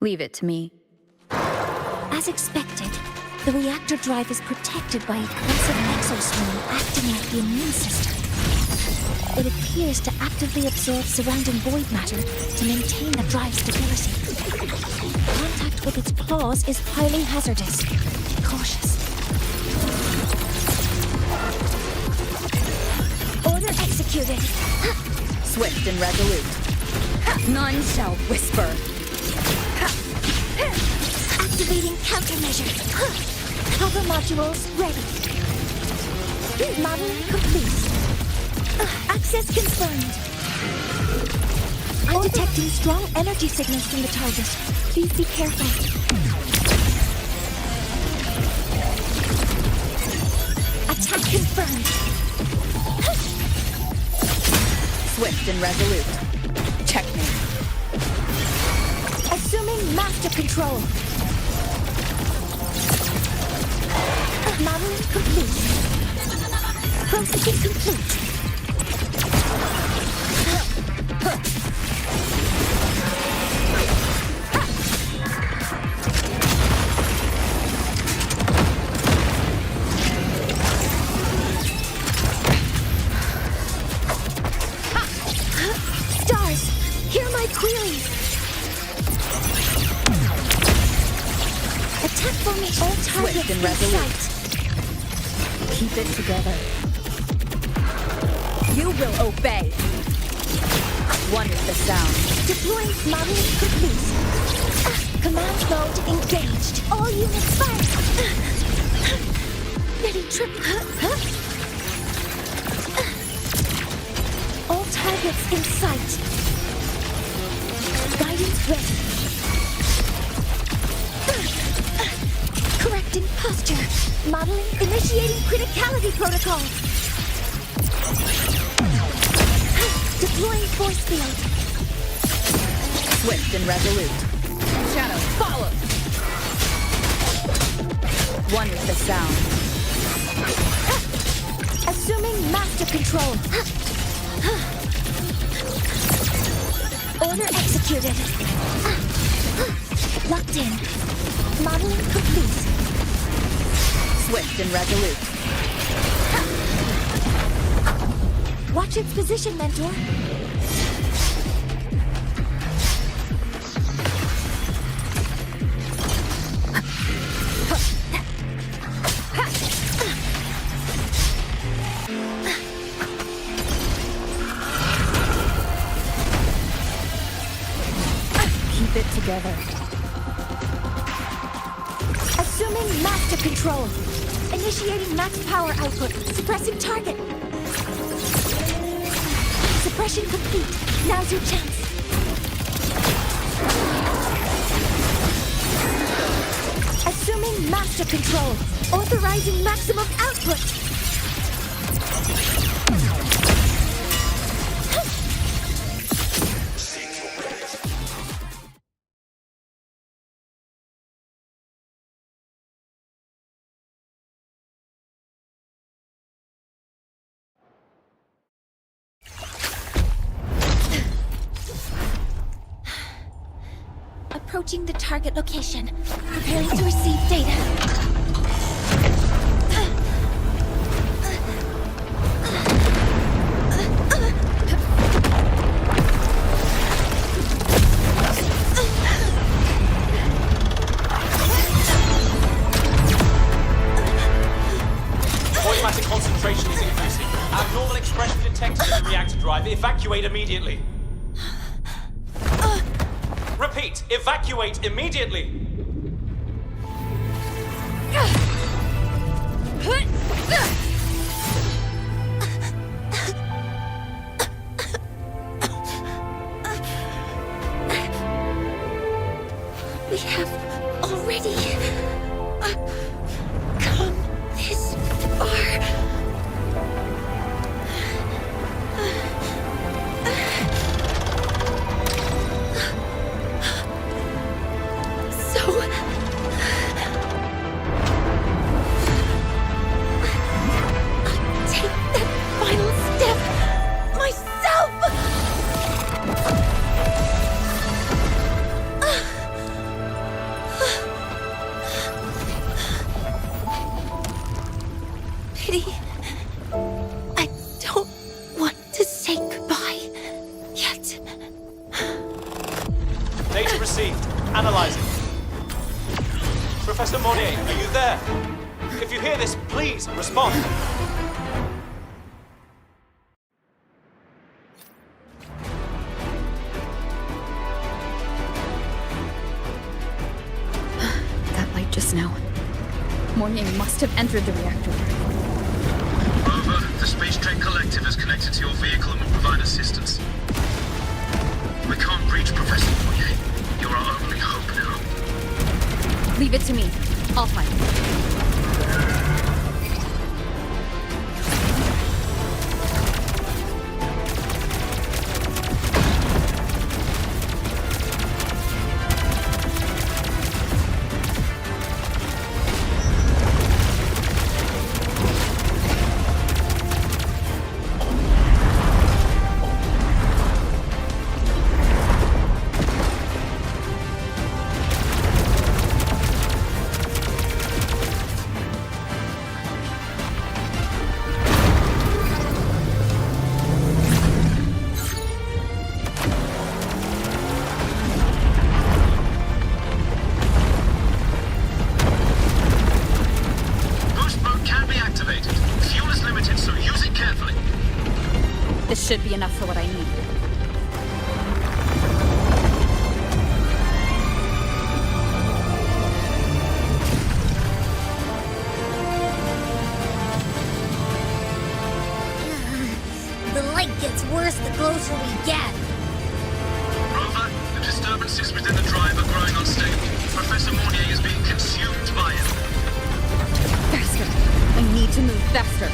Leave it to me. As expected, the reactor drive is protected by aggressive exoswarm acting like the immune system. It appears to actively absorb surrounding void matter to maintain the drive's stability. Contact with its claws is highly hazardous. Be cautious. Order executed. Swift and resolute. None shall whisper. Activating countermeasure. Cover modules ready. Model complete. Access confirmed. I'm detecting strong energy signals from the target. Please be careful. Attack confirmed. Swift and resolute. Checkmate. Assuming master control. Modeling complete. Processing complete. Stars, hear my queries. Attack formation. All targets in sight. Keep it together. You will obey. One is the sound. Deploying modeling complete. Command mode engaged. All units fight. Ready trip. All targets in sight. Guidance ready. Correcting posture. Modeling initiating criticality protocol. Deploying force field. Swift and resolute. Shadow, follow! One is the sound. Assuming master control. Order executed. Locked in. Modeling complete. Swift and resolute. Watch its position, Mentor. Keep it together. Assuming master control. Initiating max power output. Suppressing target. Suppression complete. Now's your chance. Assuming master control. Authorizing maximum output. Approaching the target location. Preparing to receive data. Automatic concentration is increasing. Abnormal expression detected in the reactor drive. Evacuate immediately. Repeat, evacuate immediately! We have already come this far. I don't want to say goodbye yet. Data received. Analyzing. Professor Monnier, are you there? If you hear this, please respond. That light just now. Mornier must have entered the reactor. Over. The Space Trek Collective is connected to your vehicle and will provide assistance. We can't reach Professor Monnier. You're our only hope now. Leave it to me. I'll find him. should be enough for what I need. The light gets worse the closer we get. Rover, the disturbances within the drive are growing unstable. Professor Mornier is being consumed by it. Faster! I need to move faster.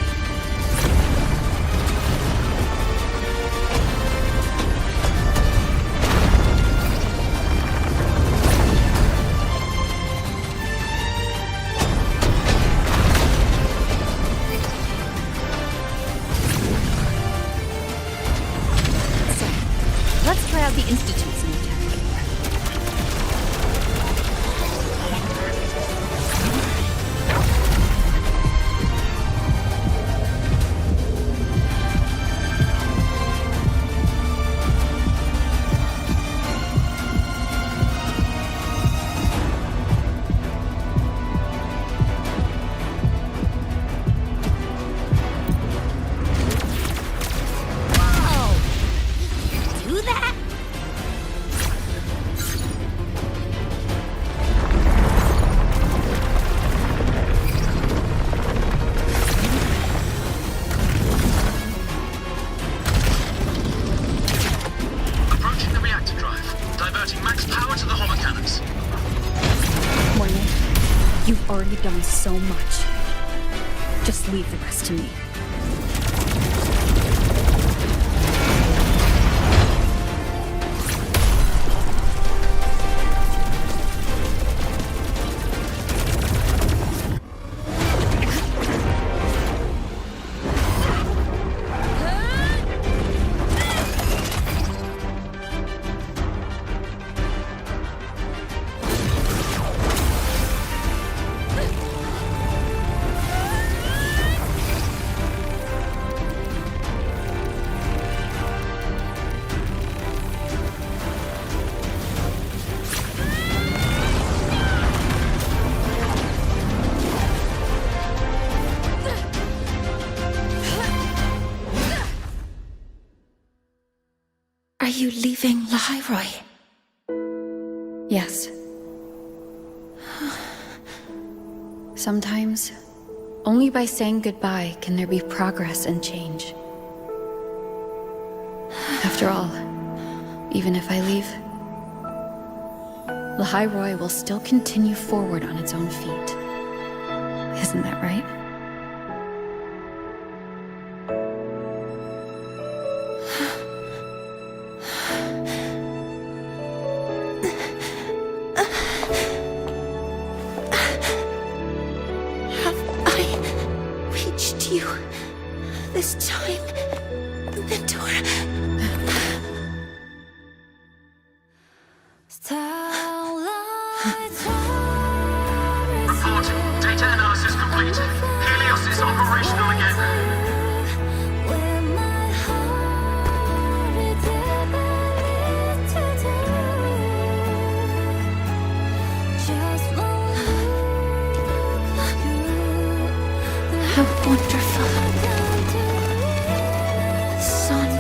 Let's try out the Institute's new tech. Do that? Approaching the reactor drive, diverting max power to the holocannons. Morning, you've already done so much. Just leave the rest to me. Are you leaving Lahairoi? Yes. Sometimes, only by saying goodbye can there be progress and change. After all, even if I leave, Lahairoi will still continue forward on its own feet. Isn't that right? You this time, Mentor. Reporting. Data analysis complete. Helios is operational again. How wonderful. Sun.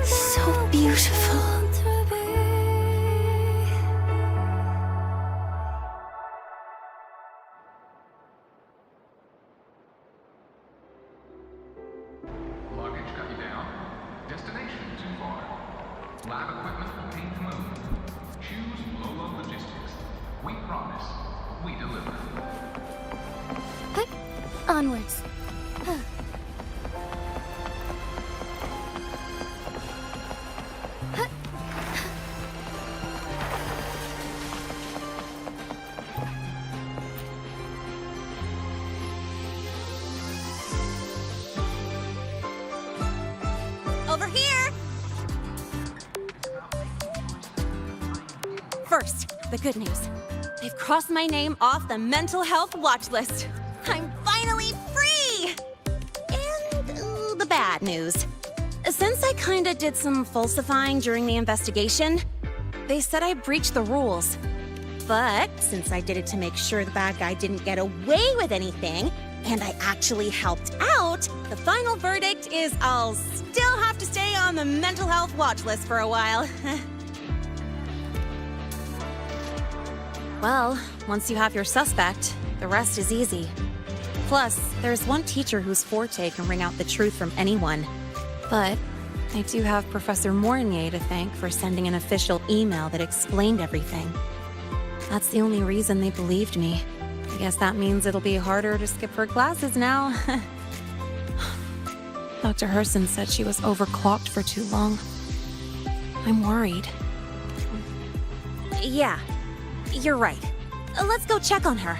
So beautiful. Luggage cut you down. Destination too far. Lab equipment will paint the moon. Choose Lolo Logistics. We promise. We deliver. Onwards. Over here! First, the good news. They've crossed my name off the mental health watch list. I'm finally free! And the bad news. Since I kinda did some falsifying during the investigation, they said I breached the rules. But since I did it to make sure the bad guy didn't get away with anything, and I actually helped out, the final verdict is I'll still have to stay on the mental health watch list for a while. Well, once you have your suspect, the rest is easy. Plus, there's one teacher whose forte can bring out the truth from anyone. But I do have Professor Mornier to thank for sending an official email that explained everything. That's the only reason they believed me. I guess that means it'll be harder to skip her classes now. Dr. Herson said she was overclocked for too long. I'm worried. Yeah, you're right. Let's go check on her.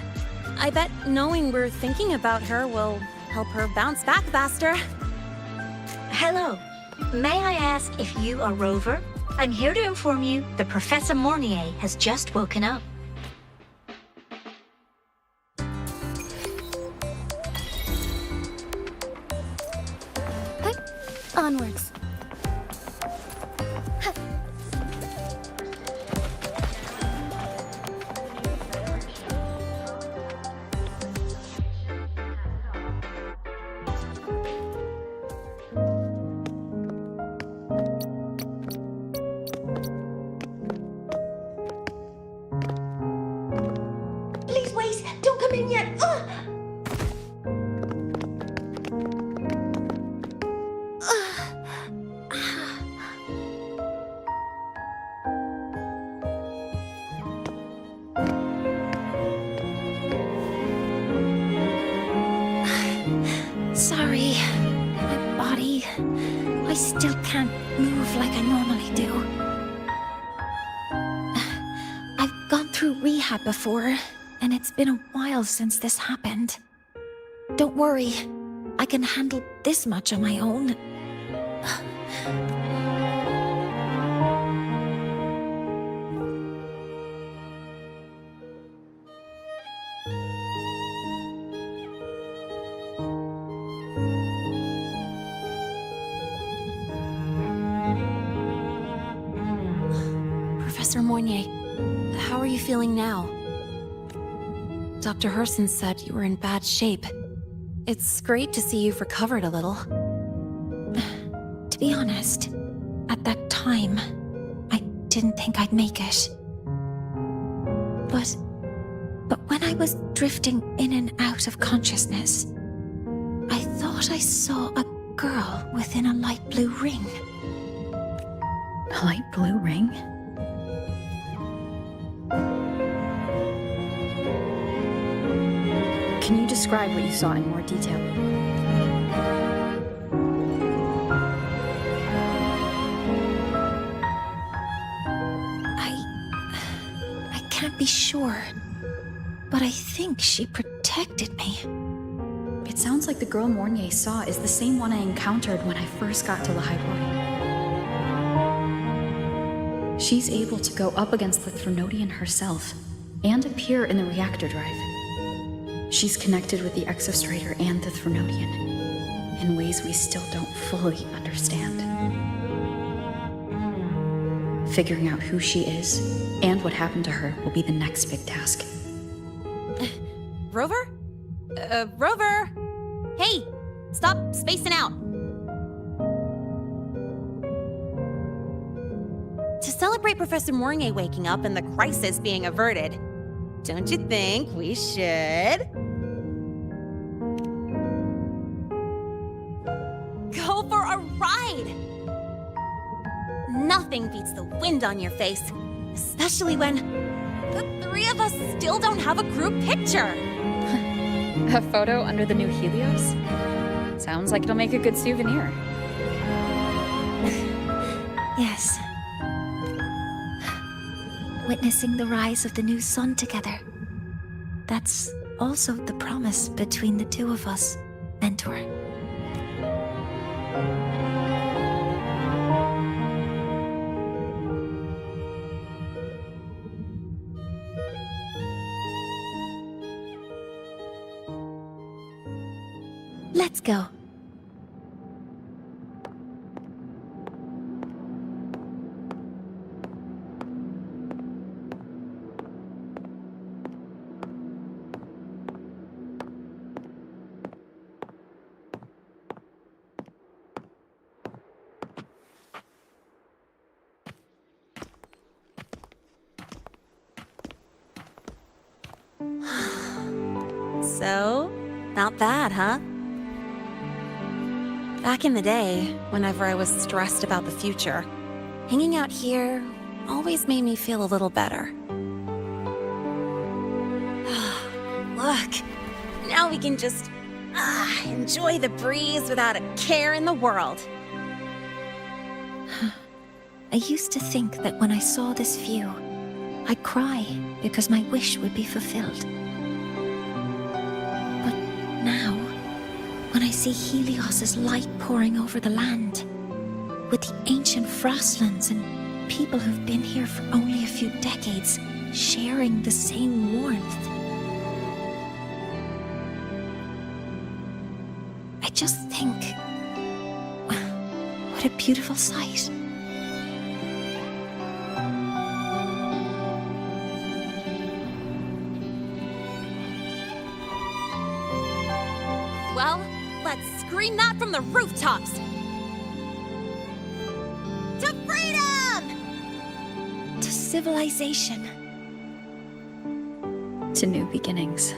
I bet knowing we're thinking about her will help her bounce back faster. Hello. May I ask if you are Rover? I'm here to inform you that Professor Mornier has just woken up. Onwards. Please wait! Don't come in yet! Sorry, my body. I still can't move like I normally do. I've gone through rehab before, and it's been a while since this happened. Don't worry, I can handle this much on my own. Professor Mornier, how are you feeling now? Dr. Herson said you were in bad shape. It's great to see you've recovered a little. To be honest, at that time, I didn't think I'd make it. But when I was drifting in and out of consciousness, I thought I saw a girl within a light blue ring. A light blue ring? Can you describe what you saw in more detail? I can't be sure, but I think she protected me. It sounds like the girl Mornier saw is the same one I encountered when I first got to Lahairoi. She's able to go up against the Threnodian herself and appear in the reactor drive. She's connected with the Exostrator and the Threnodian in ways we still don't fully understand. Figuring out who she is and what happened to her will be the next big task. Rover? Rover! Hey! Stop spacing out! To celebrate Professor Mornier waking up and the crisis being averted, don't you think we should go for a ride? Nothing beats the wind on your face, especially when the three of us still don't have a group picture. A photo under the new Helios? Sounds like it'll make a good souvenir. Yes. Witnessing the rise of the new sun together. That's also the promise between the two of us, Mentor. Let's go. So, not bad, huh? Back in the day, whenever I was stressed about the future, hanging out here always made me feel a little better. Look, now we can just enjoy the breeze without a care in the world. I used to think that when I saw this view, I'd cry because my wish would be fulfilled. But now, when I see Helios's light pouring over the land, with the ancient frostlands and people who've been here for only a few decades sharing the same warmth, I just think, what a beautiful sight. Well, let's scream that from the rooftops! To freedom! To civilization. To new beginnings.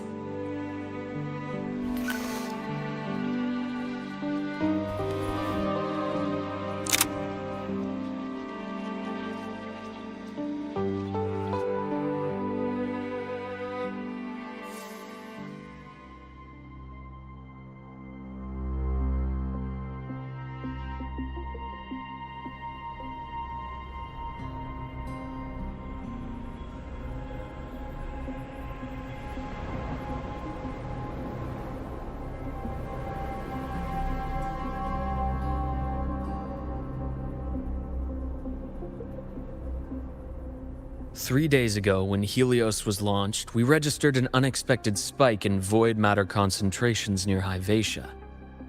Three days ago, when Helios was launched, we registered an unexpected spike in void matter concentrations near Hyvatia.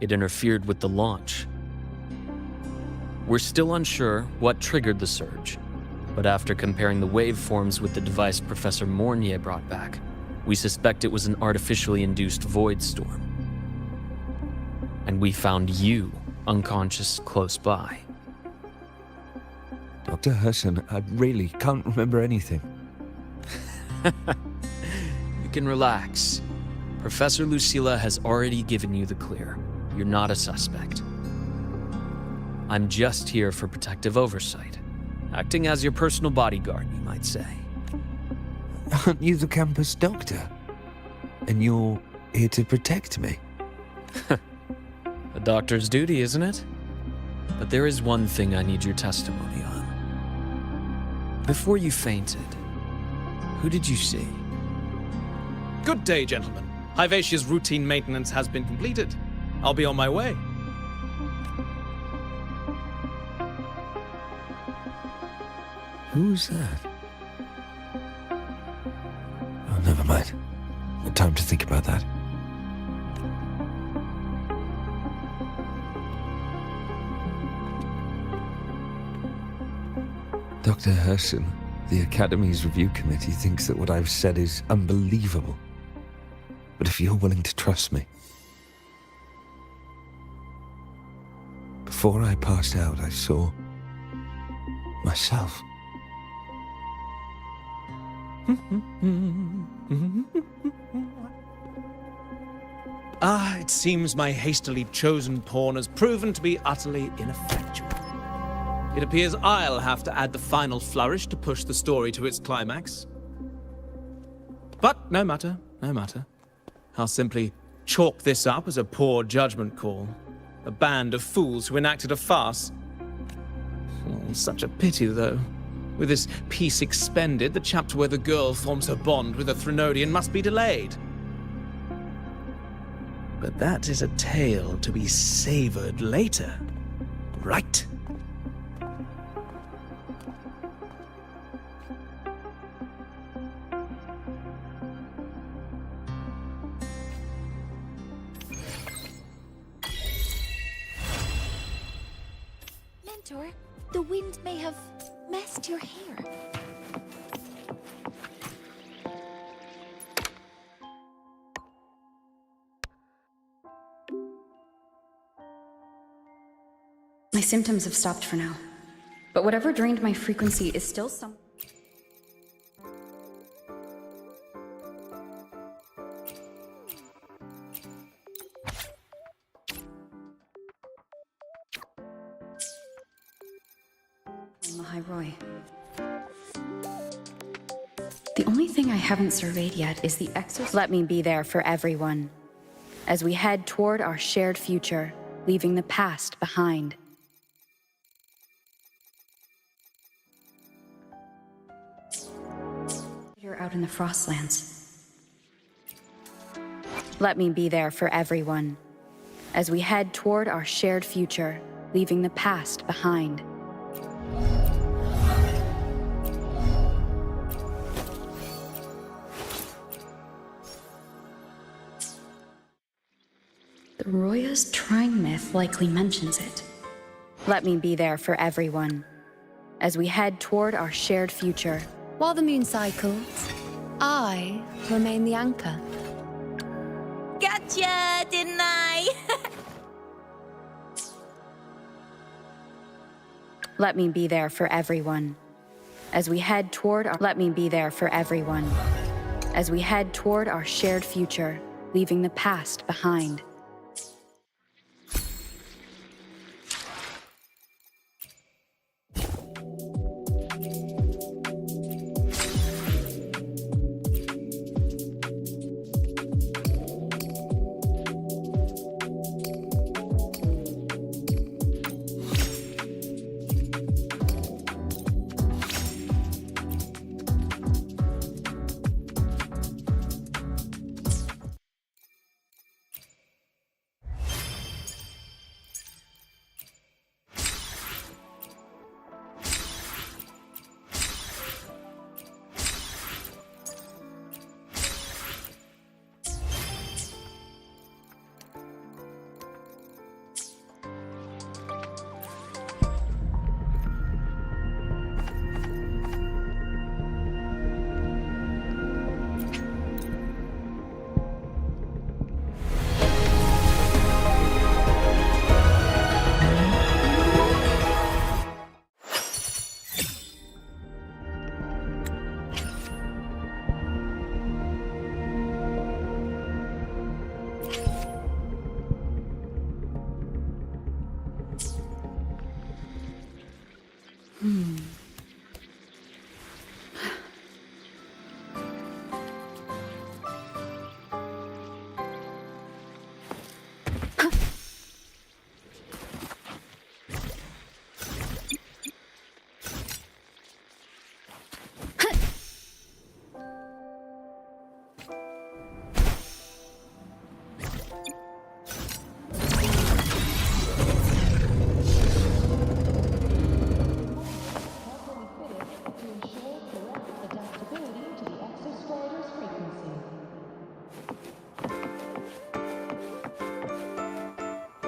It interfered with the launch. We're still unsure what triggered the surge, but after comparing the waveforms with the device Professor Mornier brought back, we suspect it was an artificially induced void storm. And we found you unconscious close by. Dr. Herson, I really can't remember anything. You can relax. Professor Lucilla has already given you the clear. You're not a suspect. I'm just here for protective oversight. Acting as your personal bodyguard, you might say. Aren't you the campus doctor? And you're here to protect me? A doctor's duty, isn't it? But there is one thing I need your testimony on. Before you fainted, who did you see? Good day, gentlemen. Hyvatia's routine maintenance has been completed. I'll be on my way. Who's that? Oh, never mind. No time to think about that. Dr. Herson, the Academy's review committee thinks that what I've said is unbelievable. But if you're willing to trust me... Before I passed out, I saw... myself. It seems my hastily chosen pawn has proven to be utterly ineffectual. It appears I'll have to add the final flourish to push the story to its climax. But no matter, no matter. I'll simply chalk this up as a poor judgment call. A band of fools who enacted a farce. Oh, such a pity, though. With this piece expended, the chapter where the girl forms her bond with a Threnodian must be delayed. But that is a tale to be savored later, right? Mentor, the wind may have messed your hair. My symptoms have stopped for now. But whatever drained my frequency is still some... Roy. The only thing I haven't surveyed yet is the exos. Let me be there for everyone, as we head toward our shared future, leaving the past behind. You're out in the Frostlands. Let me be there for everyone, as we head toward our shared future, leaving the past behind. The Roya's Trine myth likely mentions it. Let me be there for everyone, as we head toward our shared future. While the moon cycles, I remain the anchor. Gotcha, didn't I? Let me be there for everyone, as we head toward our... Let me be there for everyone, as we head toward our shared future, leaving the past behind.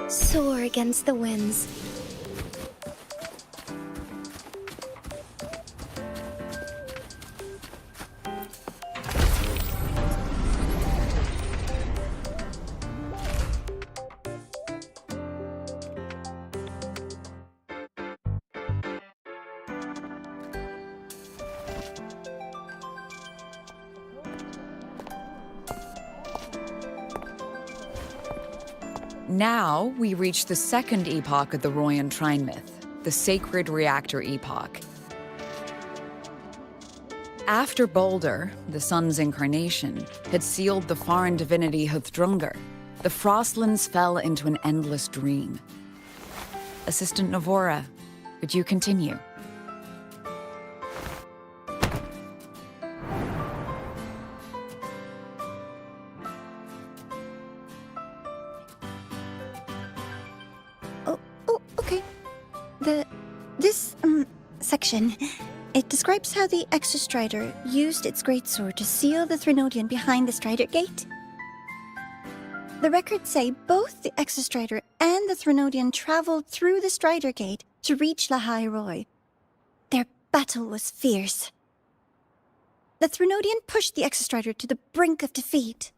Soar against the winds. Now, we reach the second epoch of the Royan Trine myth, the Sacred Reactor Epoch. After Baldur, the sun's incarnation, had sealed the foreign divinity Huthrungur, the Frostlands fell into an endless dream. Assistant Navora, would you continue? Section. It describes how the Exostrider used its greatsword to seal the Threnodian behind the Strider Gate. The records say both the Exostrider and the Threnodian traveled through the Strider Gate to reach Lahai Roy. Their battle was fierce. The Threnodian pushed the Exostrider to the brink of defeat.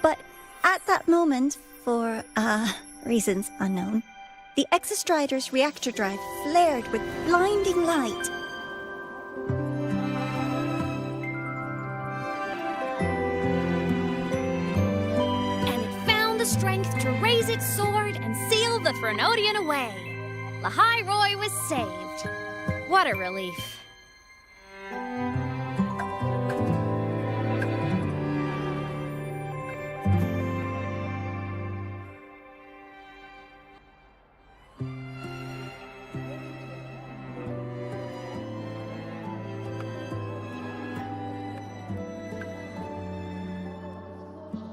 But at that moment, for, reasons unknown, the Exostrider's reactor drive flared with blinding light. And it found the strength to raise its sword and seal stole the Threnodian away. Lahai Roy was saved. What a relief.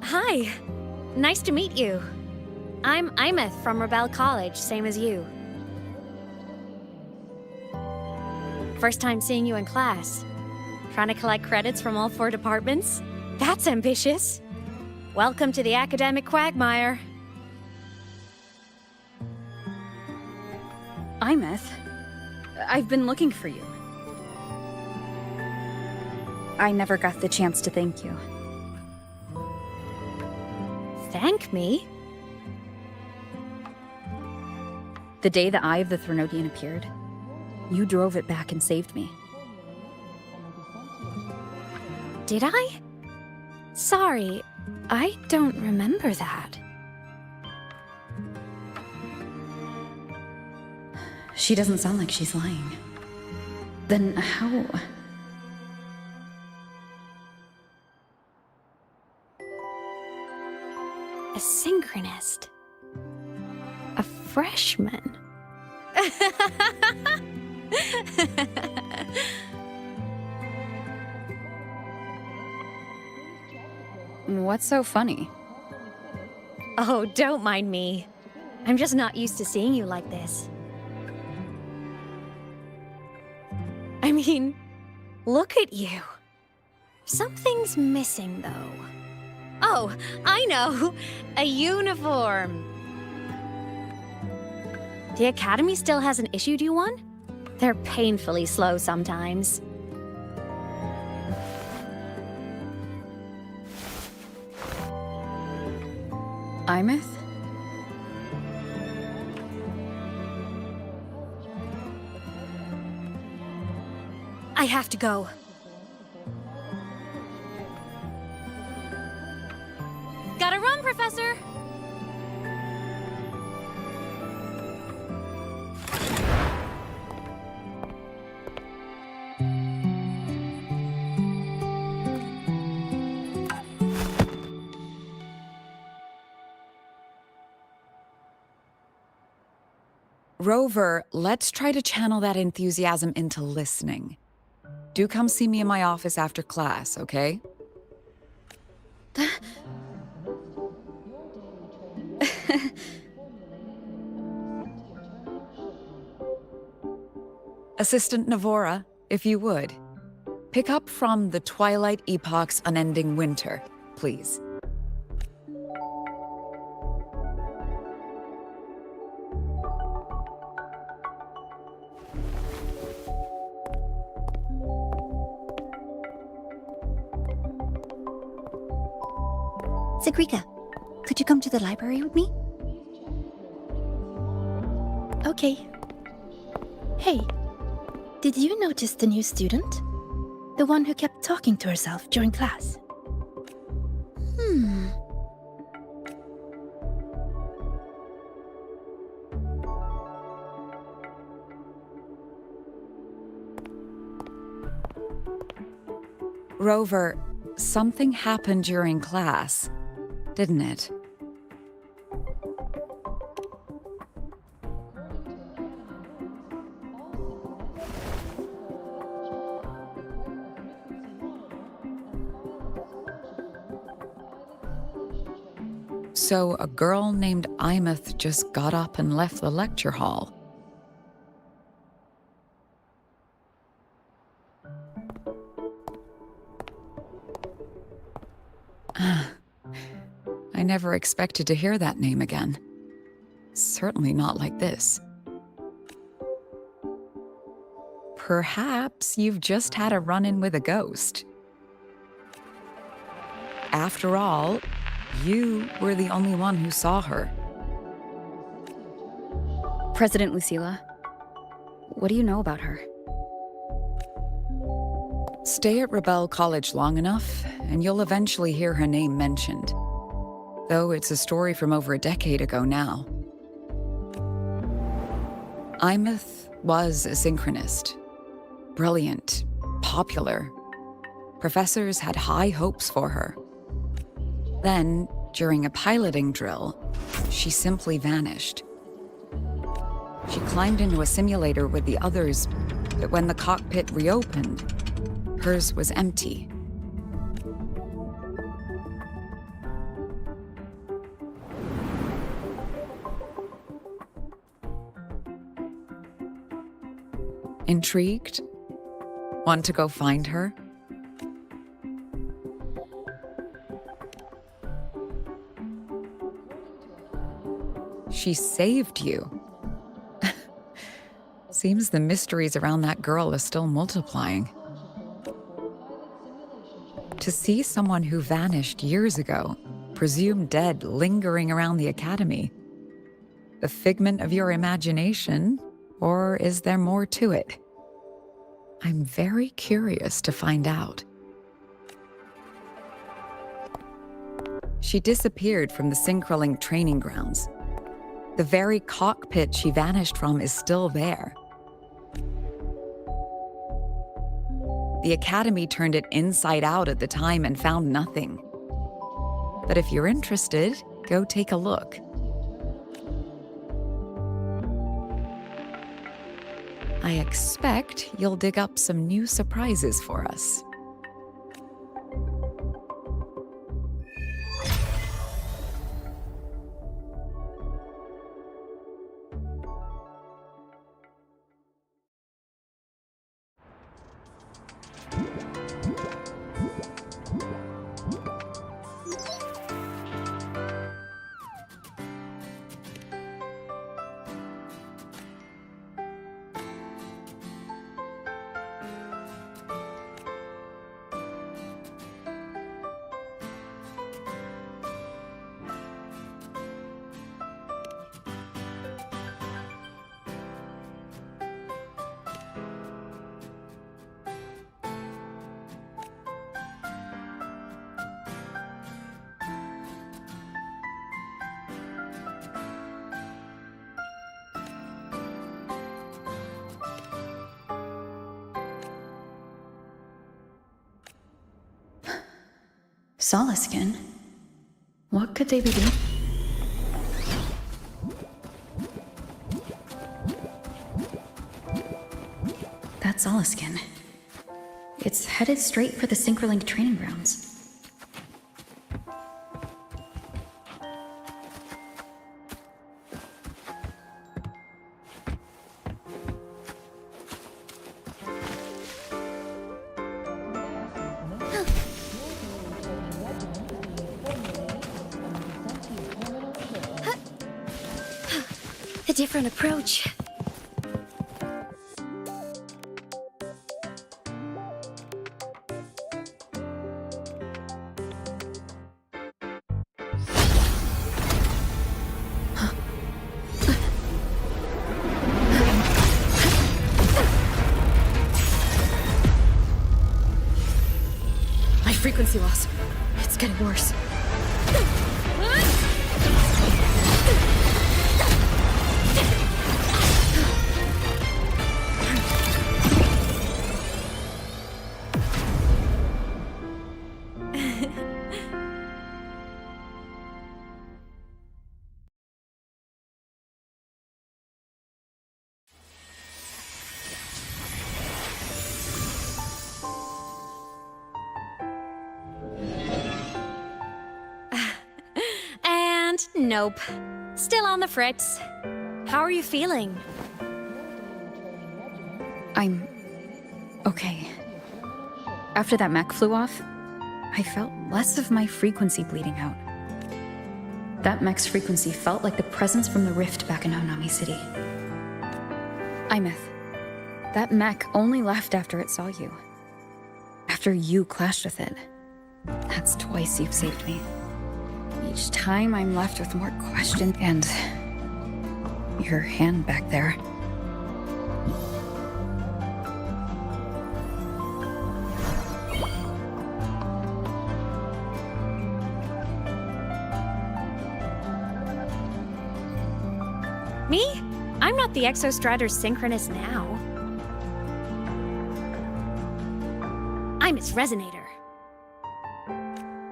Hi. Nice to meet you. I'm Imeth from Rebel College, same as you. First time seeing you in class. Trying to collect credits from all 4 departments? That's ambitious. Welcome to the academic quagmire. Imeth, I've been looking for you. I never got the chance to thank you. Thank me? The day the Eye of the Threnodian appeared, you drove it back and saved me. Did I? Sorry, I don't remember that. She doesn't sound like she's lying. Then how... A synchronist. A freshman. What's so funny? Oh, don't mind me. I'm just not used to seeing you like this. I mean, look at you. Something's missing, though. Oh, I know! A uniform! The Academy still hasn't issued you one? They're painfully slow sometimes. Imeth? I have to go. Gotta run, Professor! Rover, let's try to channel that enthusiasm into listening. Do come see me in my office after class, okay? Assistant Navora, if you would. Pick up from the Twilight Epoch's Unending Winter, please. Sagrika, could you come to the library with me? Okay. Hey, did you notice the new student? The one who kept talking to herself during class? Rover, something happened during class, didn't it? So a girl named Imeth just got up and left the lecture hall. I never expected to hear that name again. Certainly not like this. Perhaps you've just had a run-in with a ghost. After all, you were the only one who saw her. President Lucilla, what do you know about her? Stay at Rebel College long enough, and you'll eventually hear her name mentioned. Though it's a story from over a decade ago now. Imeth was a synchronist. Brilliant, popular. Professors had high hopes for her. Then, during a piloting drill, she simply vanished. She climbed into a simulator with the others, but when the cockpit reopened, hers was empty. Intrigued? Want to go find her? She saved you. Seems the mysteries around that girl are still multiplying. To see someone who vanished years ago, presumed dead, lingering around the academy, the figment of your imagination, or is there more to it? I'm very curious to find out. She disappeared from the Synchroling training grounds. The very cockpit she vanished from is still there. The Academy turned it inside out at the time and found nothing. But if you're interested, go take a look. I expect you'll dig up some new surprises for us. Solaskin? What could they be doing? That's Solaskin. It's headed straight for the Synchroling training grounds. A different approach. My frequency loss. It's getting worse. Nope. Still on the fritz. How are you feeling? I'm okay. After that mech flew off, I felt less of my frequency bleeding out. That mech's frequency felt like the presence from the rift back in Honami City. Imeth, that mech only left after it saw you. After you clashed with it. That's twice you've saved me. Each time I'm left with more questions and your hand back there. Me? I'm not the Exostrider's synchronous now. I'm its resonator.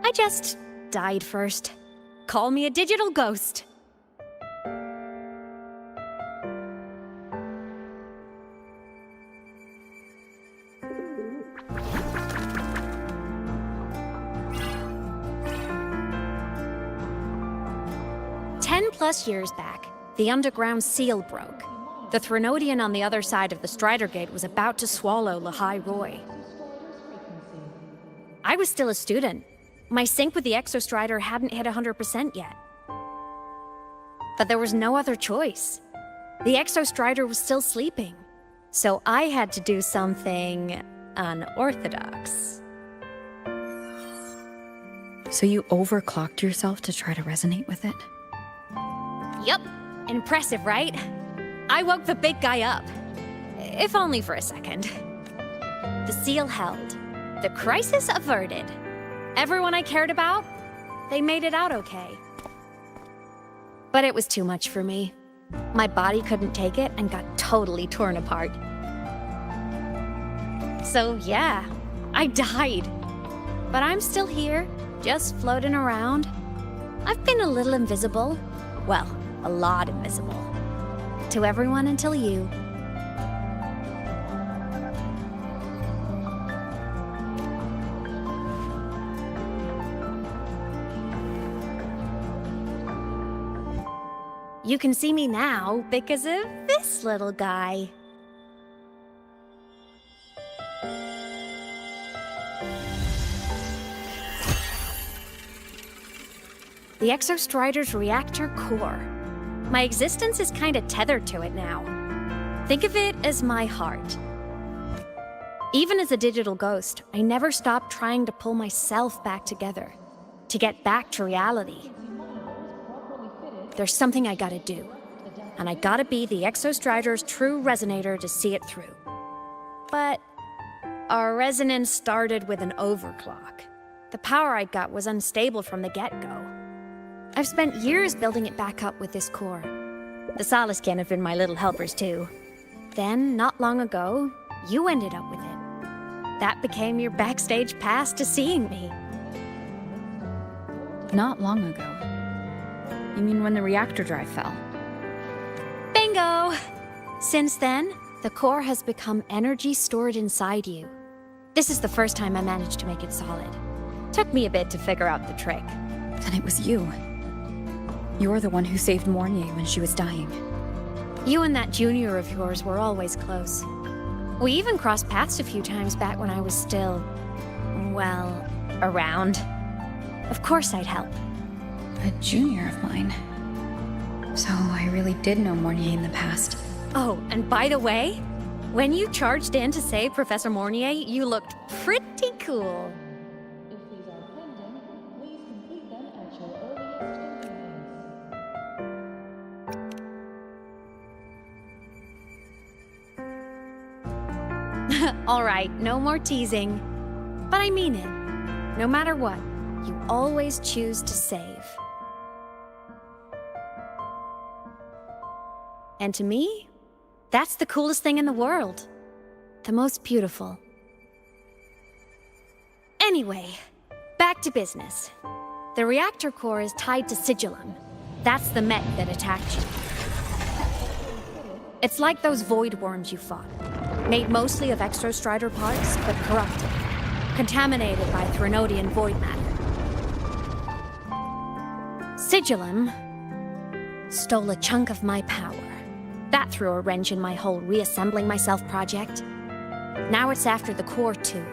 I just died first. Call me a digital ghost. Plus years back, the underground seal broke. The Threnodian on the other side of the Strider Gate was about to swallow Lahai Roy. I was still a student. My sync with the Exostrider hadn't hit 100% yet. But there was no other choice. The Exostrider was still sleeping, so I had to do something unorthodox. So you overclocked yourself to try to resonate with it? Yup. Impressive, right? I woke the big guy up. If only for a second. The seal held. The crisis averted. Everyone I cared about, they made it out okay. But it was too much for me. My body couldn't take it and got totally torn apart. So yeah, I died. But I'm still here, just floating around. I've been a little invisible. Well, a lot invisible. To everyone until you. You can see me now because of this little guy. The Exostrider's reactor core. My existence is kinda tethered to it now. Think of it as my heart. Even as a digital ghost, I never stopped trying to pull myself back together, to get back to reality. There's something I gotta do, and I gotta be the Exostrider's true resonator to see it through. But our resonance started with an overclock. The power I got was unstable from the get-go. I've spent years building it back up with this core. The Solaskin have been my little helpers too. Then, not long ago, you ended up with it. That became your backstage pass to seeing me. Not long ago. You mean when the reactor drive fell? Bingo! Since then, the core has become energy stored inside you. This is the first time I managed to make it solid. Took me a bit to figure out the trick. Then it was you. You're the one who saved Mornier when she was dying. You and that junior of yours were always close. We even crossed paths a few times back when I was still, well, around. Of course I'd help. A junior of mine. So I really did know Mornier in the past. Oh, and by the way, when you charged in to save Professor Mornier, you looked pretty cool. All right, no more teasing. But I mean it. No matter what, you always choose to save. And to me, that's the coolest thing in the world. The most beautiful. Anyway, back to business. The reactor core is tied to Sigillum. That's the mech that attacked you. It's like those void worms you fought. Made mostly of Exostrider parts, but corrupted. Contaminated by Threnodian void matter. Sigillum stole a chunk of my power. That threw a wrench in my whole reassembling myself project. Now it's after the core too.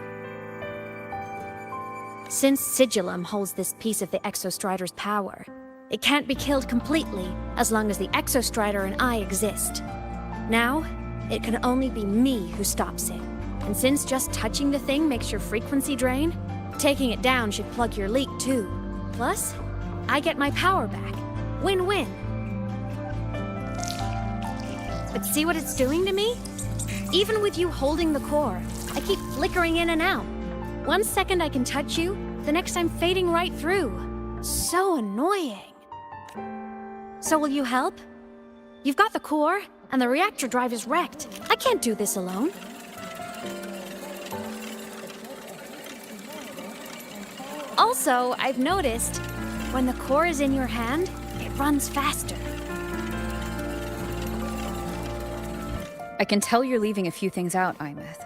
Since Sigillum holds this piece of the Exostrider's power, it can't be killed completely as long as the Exostrider and I exist. Now, it can only be me who stops it. And since just touching the thing makes your frequency drain, taking it down should plug your leak too. Plus, I get my power back. Win-win. But see what it's doing to me? Even with you holding the core, I keep flickering in and out. 1 second I can touch you, the next I'm fading right through. So annoying. So will you help? You've got the core, and the reactor drive is wrecked. I can't do this alone. Also, I've noticed, when the core is in your hand, it runs faster. I can tell you're leaving a few things out, Imeth.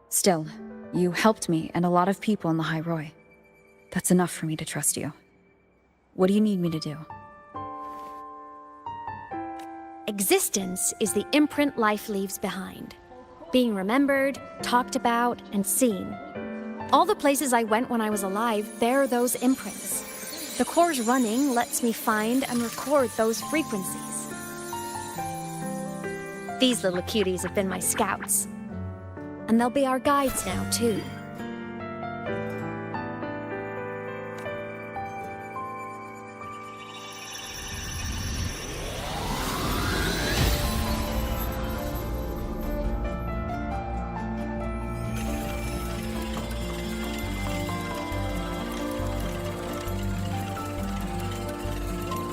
Still, you helped me and a lot of people in the High Roy. That's enough for me to trust you. What do you need me to do? Existence is the imprint life leaves behind. Being remembered, talked about, and seen. All the places I went when I was alive bear those imprints. The core's running lets me find and record those frequencies. These little cuties have been my scouts. And they'll be our guides now, too.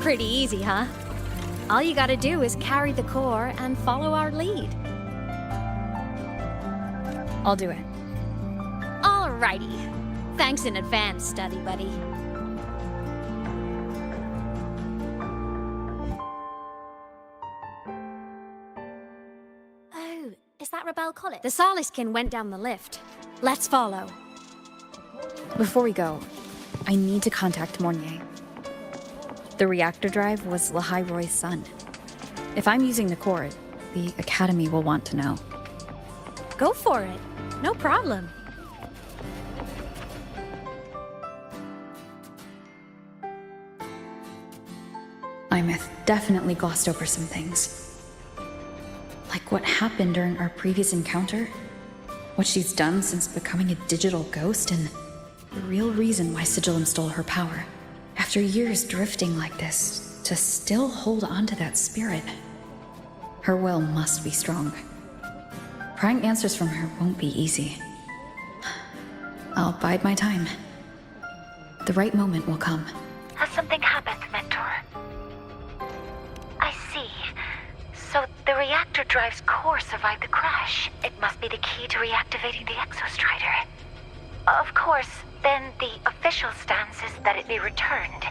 Pretty easy, huh? All you gotta do is carry the core and follow our lead. I'll do it. Alrighty. Thanks in advance, study buddy. Oh, is that Rebel College? The Soliskin went down the lift. Let's follow. Before we go, I need to contact Mornier. The reactor drive was Lahai Roy's son. If I'm using the core, the Academy will want to know. Go for it. No problem. Imeth definitely glossed over some things. Like what happened during our previous encounter, what she's done since becoming a digital ghost, and the real reason why Sigillum stole her power. After years drifting like this, to still hold on to that spirit. Her will must be strong. Prying answers from her won't be easy. I'll bide my time. The right moment will come. Has something happened, Mentor? I see. So the reactor drive's core survived the crash. It must be the key to reactivating the Exostrider. Of course, then the official stance is that it be returned.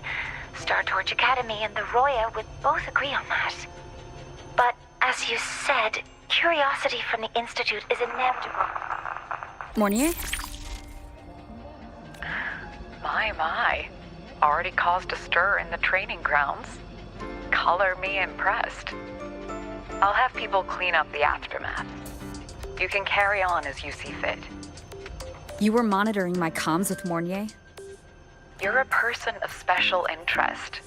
Star Torch Academy and the Roya would both agree on that. But as you said, curiosity from the Institute is inevitable. Mornier? My. Already caused a stir in the training grounds. Color me impressed. I'll have people clean up the aftermath. You can carry on as you see fit. You were monitoring my comms with Mornier? You're a person of special interest.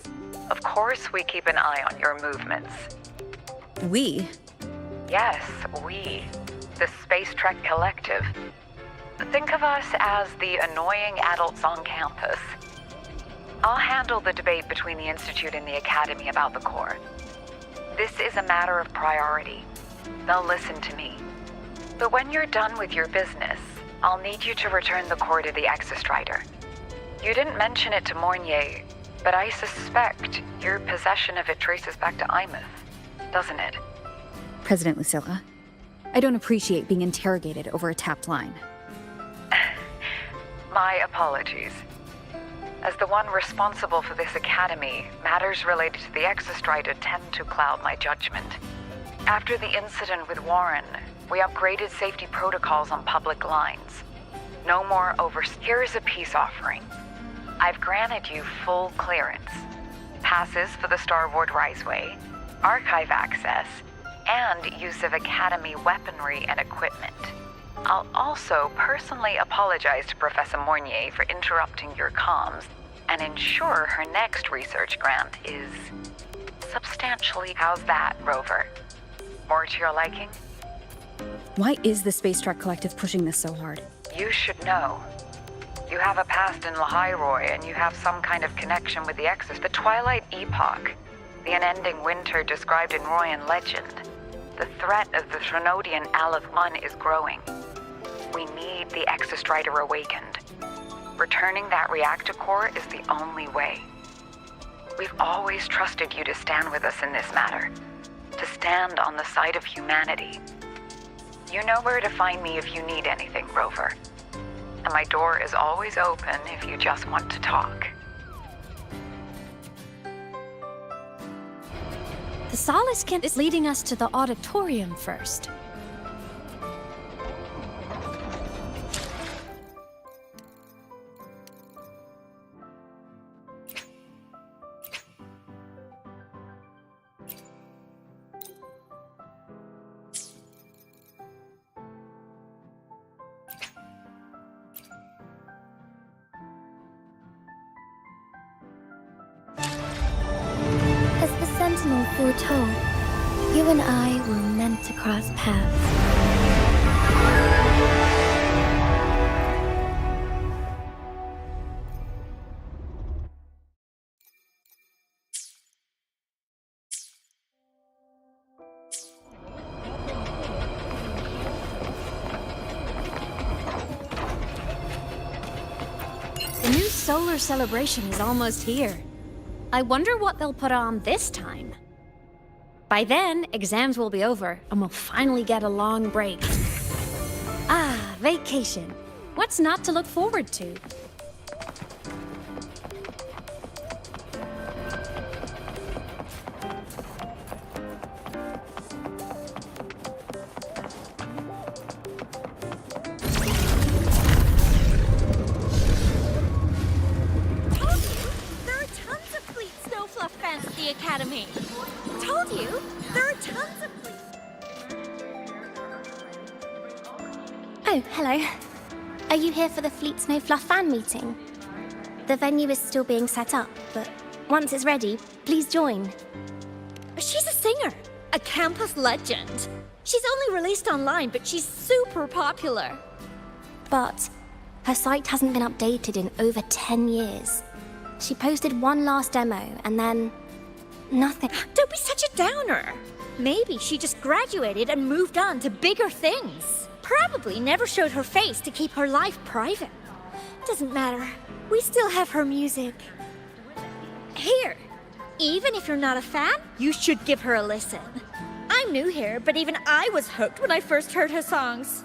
Of course we keep an eye on your movements. We? Yes, we. The Space Trek Collective. Think of us as the annoying adults on campus. I'll handle the debate between the Institute and the Academy about the core. This is a matter of priority. They'll listen to me. But when you're done with your business, I'll need you to return the core to the Exostrider. You didn't mention it to Mornier, but I suspect your possession of it traces back to Imeth, doesn't it? President Lucilla, I don't appreciate being interrogated over a tapped line. My apologies. As the one responsible for this academy, matters related to the Exostrider tend to cloud my judgment. After the incident with Warren, we upgraded safety protocols on public lines. No more Here's a peace offering. I've granted you full clearance. Passes for the Starboard Riseway, archive access, and use of Academy weaponry and equipment. I'll also personally apologize to Professor Mornier for interrupting your comms and ensure her next research grant is substantially... How's that, Rover? More to your liking? Why is the Space Trek Collective pushing this so hard? You should know. You have a past in Lahai Roy, and you have some kind of connection with the Exos. The Twilight Epoch, the unending winter described in Royan legend. The threat of the Threnodian Aleph 1 is growing. We need the Exostrider awakened. Returning that reactor core is the only way. We've always trusted you to stand with us in this matter, to stand on the side of humanity. You know where to find me if you need anything, Rover. And my door is always open if you just want to talk. The Solace Kent is leading us to the auditorium first. As the Sentinel foretold, you and I were meant to cross paths. The new solar celebration is almost here. I wonder what they'll put on this time. By then, exams will be over, and we'll finally get a long break. Ah, vacation. What's not to look forward to? The Academy. Told you, there are tons of fleets. Oh, hello. Are you here for the Fleet Snow Fluff fan meeting? The venue is still being set up, but once it's ready, please join. She's a singer, a campus legend. She's only released online, but she's super popular. But her site hasn't been updated in over 10 years. She posted one last demo, and then nothing. Don't be such a downer. Maybe she just graduated and moved on to bigger things. Probably never showed her face to keep her life private. Doesn't matter. We still have her music. Here, even if you're not a fan, you should give her a listen. I'm new here, but even I was hooked when I first heard her songs.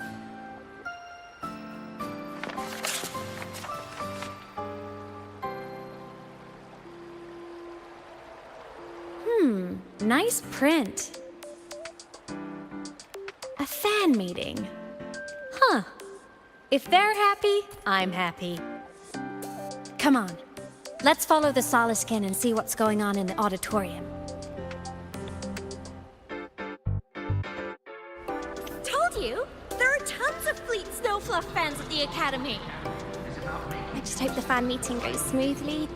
Nice print. A fan meeting. Huh. If they're happy, I'm happy. Come on. Let's follow the Solace Kent and see what's going on in the auditorium. Told you, there are tons of Fleet Snowfluff fans at the Academy. I just hope the fan meeting goes smoothly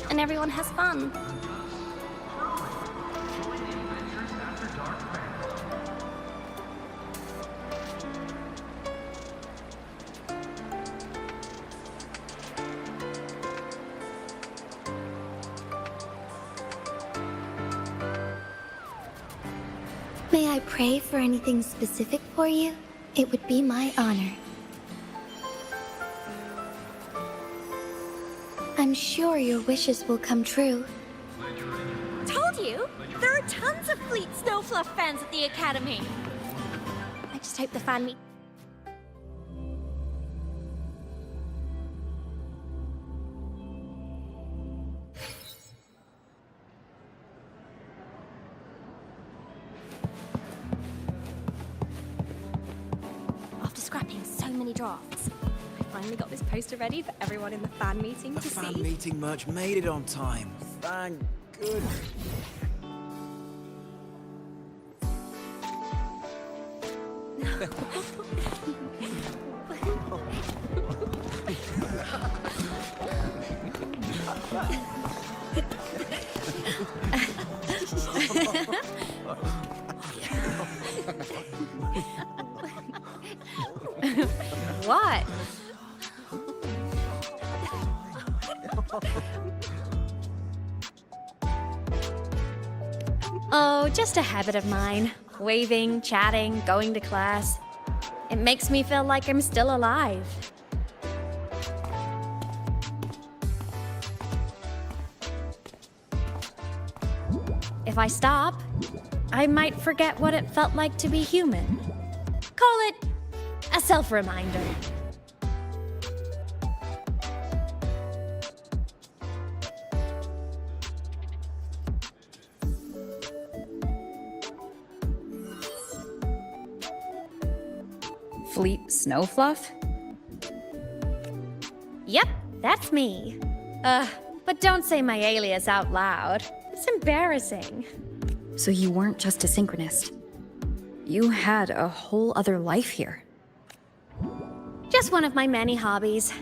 and everyone has fun. May I pray for anything specific for you? It would be my honor. I'm sure your wishes will come true. Told you, there are tons of Fleet Snowfluff fans at the Academy. I just hope the fan meet. After scrapping so many drafts, I finally got this poster ready for everyone in the fan meeting to see. The fan meeting merch made it on time. Thank goodness. What? Oh, just a habit of mine. Waving, chatting, going to class. It makes me feel like I'm still alive. if I stop, I might forget what it felt like to be human. Call it a self-reminder. Fleet Snowfluff? Yep, that's me. But don't say my alias out loud. It's embarrassing. So you weren't just a synchronist. You had a whole other life here. Just one of my many hobbies.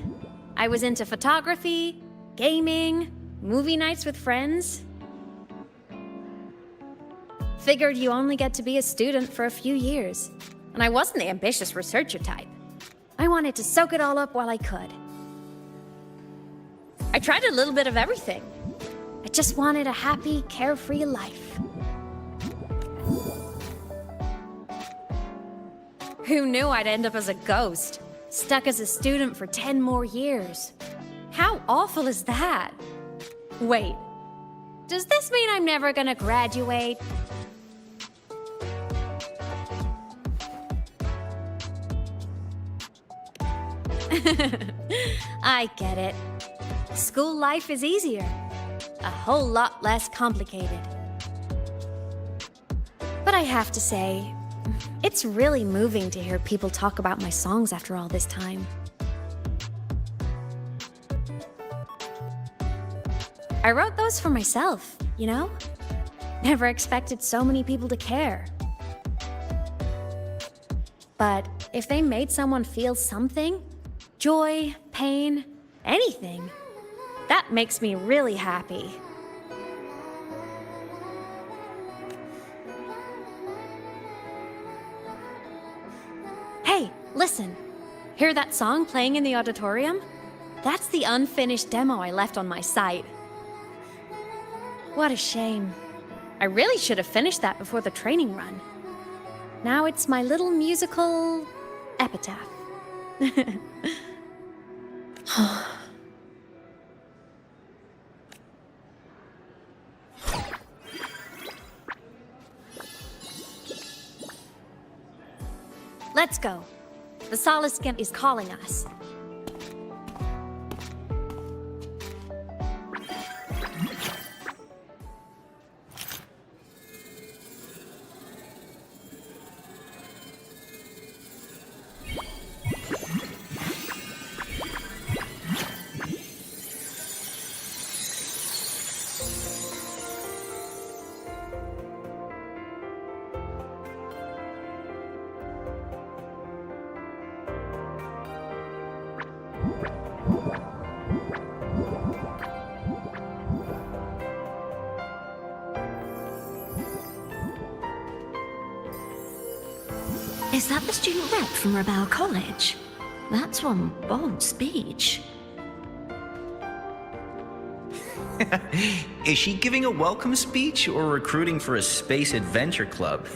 I was into photography, gaming, movie nights with friends. Figured you only get to be a student for a few years. And I wasn't the ambitious researcher type. I wanted to soak it all up while I could. I tried a little bit of everything. I just wanted a happy, carefree life. Who knew I'd end up as a ghost, stuck as a student for 10 more years? How awful is that? Wait, does this mean I'm never gonna graduate? I get it. School life is easier. A whole lot less complicated. But I have to say, it's really moving to hear people talk about my songs after all this time. I wrote those for myself, you know? Never expected so many people to care. But if they made someone feel something, joy, pain, anything, that makes me really happy. Hey, listen. Hear that song playing in the auditorium? That's the unfinished demo I left on my site. What a shame. I really should have finished that before the training run. Now it's my little musical epitaph. Let's go. The Solace Skin is calling us. Is that the student rep from Rebel College? That's one bold speech. Is she giving a welcome speech or recruiting for a space adventure club?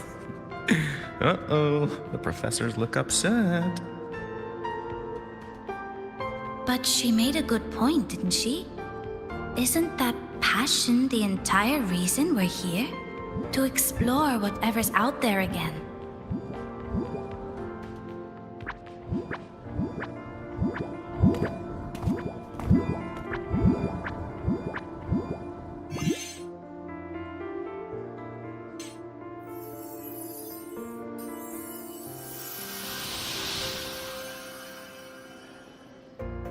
Uh-oh, the professors look upset. But she made a good point, didn't she? Isn't that passion the entire reason we're here? To explore whatever's out there again.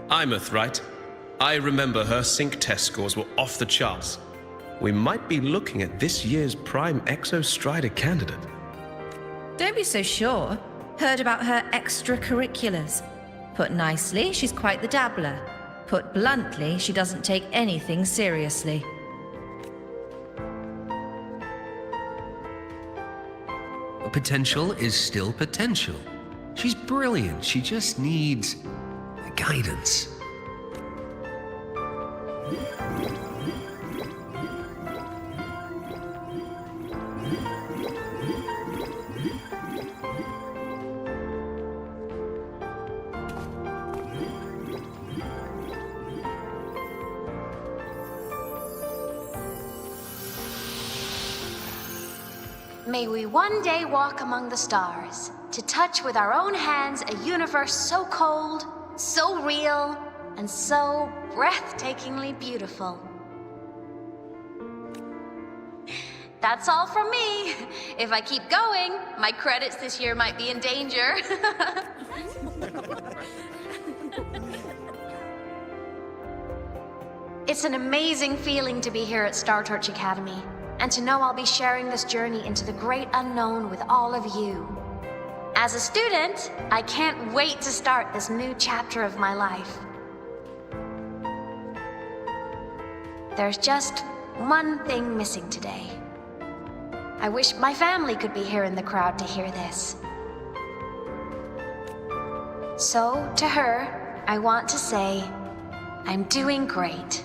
Imeth, right? I remember her sync test scores were off the charts. We might be looking at this year's prime Exostrider candidate. Don't be so sure. Heard about her extracurriculars. Put nicely, she's quite the dabbler. Put bluntly, she doesn't take anything seriously. Potential is still potential. She's brilliant, she just needs guidance. May we one day walk among the stars, to touch with our own hands a universe so cold, so real, and so breathtakingly beautiful. That's all from me. If I keep going, my credits this year might be in danger. It's an amazing feeling to be here at Star Torch Academy, and to know I'll be sharing this journey into the great unknown with all of you. As a student, I can't wait to start this new chapter of my life. There's just one thing missing today. I wish my family could be here in the crowd to hear this. So, to her, I want to say, I'm doing great.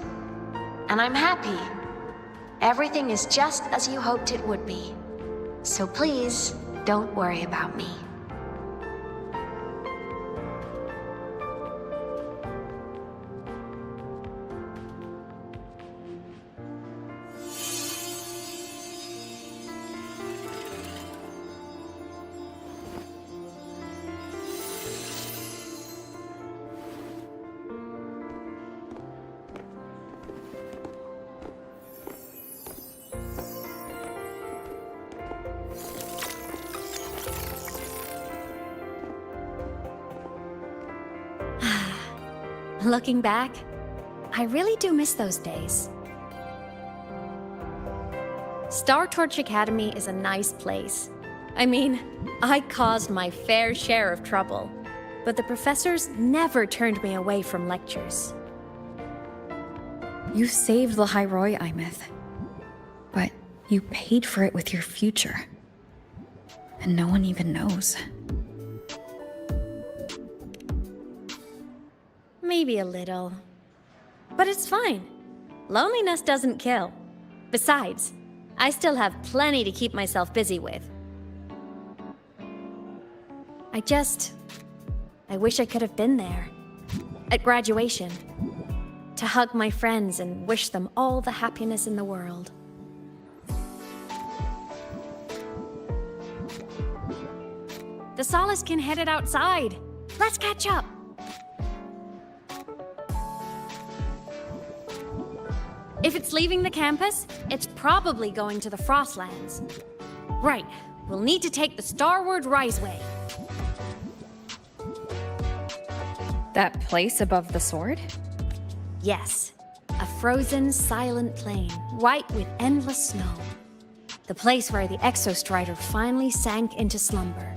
And I'm happy. Everything is just as you hoped it would be. So please, don't worry about me. Looking back, I really do miss those days. Star Torch Academy is a nice place. I mean, I caused my fair share of trouble, but the professors never turned me away from lectures. You saved Lahai Imeth, but you paid for it with your future. And no one even knows. Maybe a little. But it's fine. Loneliness doesn't kill. Besides, I still have plenty to keep myself busy with. I wish I could have been there. At graduation. To hug my friends and wish them all the happiness in the world. The Solace can headed outside. Let's catch up. If it's leaving the campus, it's probably going to the Frostlands. Right, we'll need to take the Starward Riseway. That place above the sword? Yes, a frozen, silent plain, white with endless snow. The place where the Exostrider finally sank into slumber.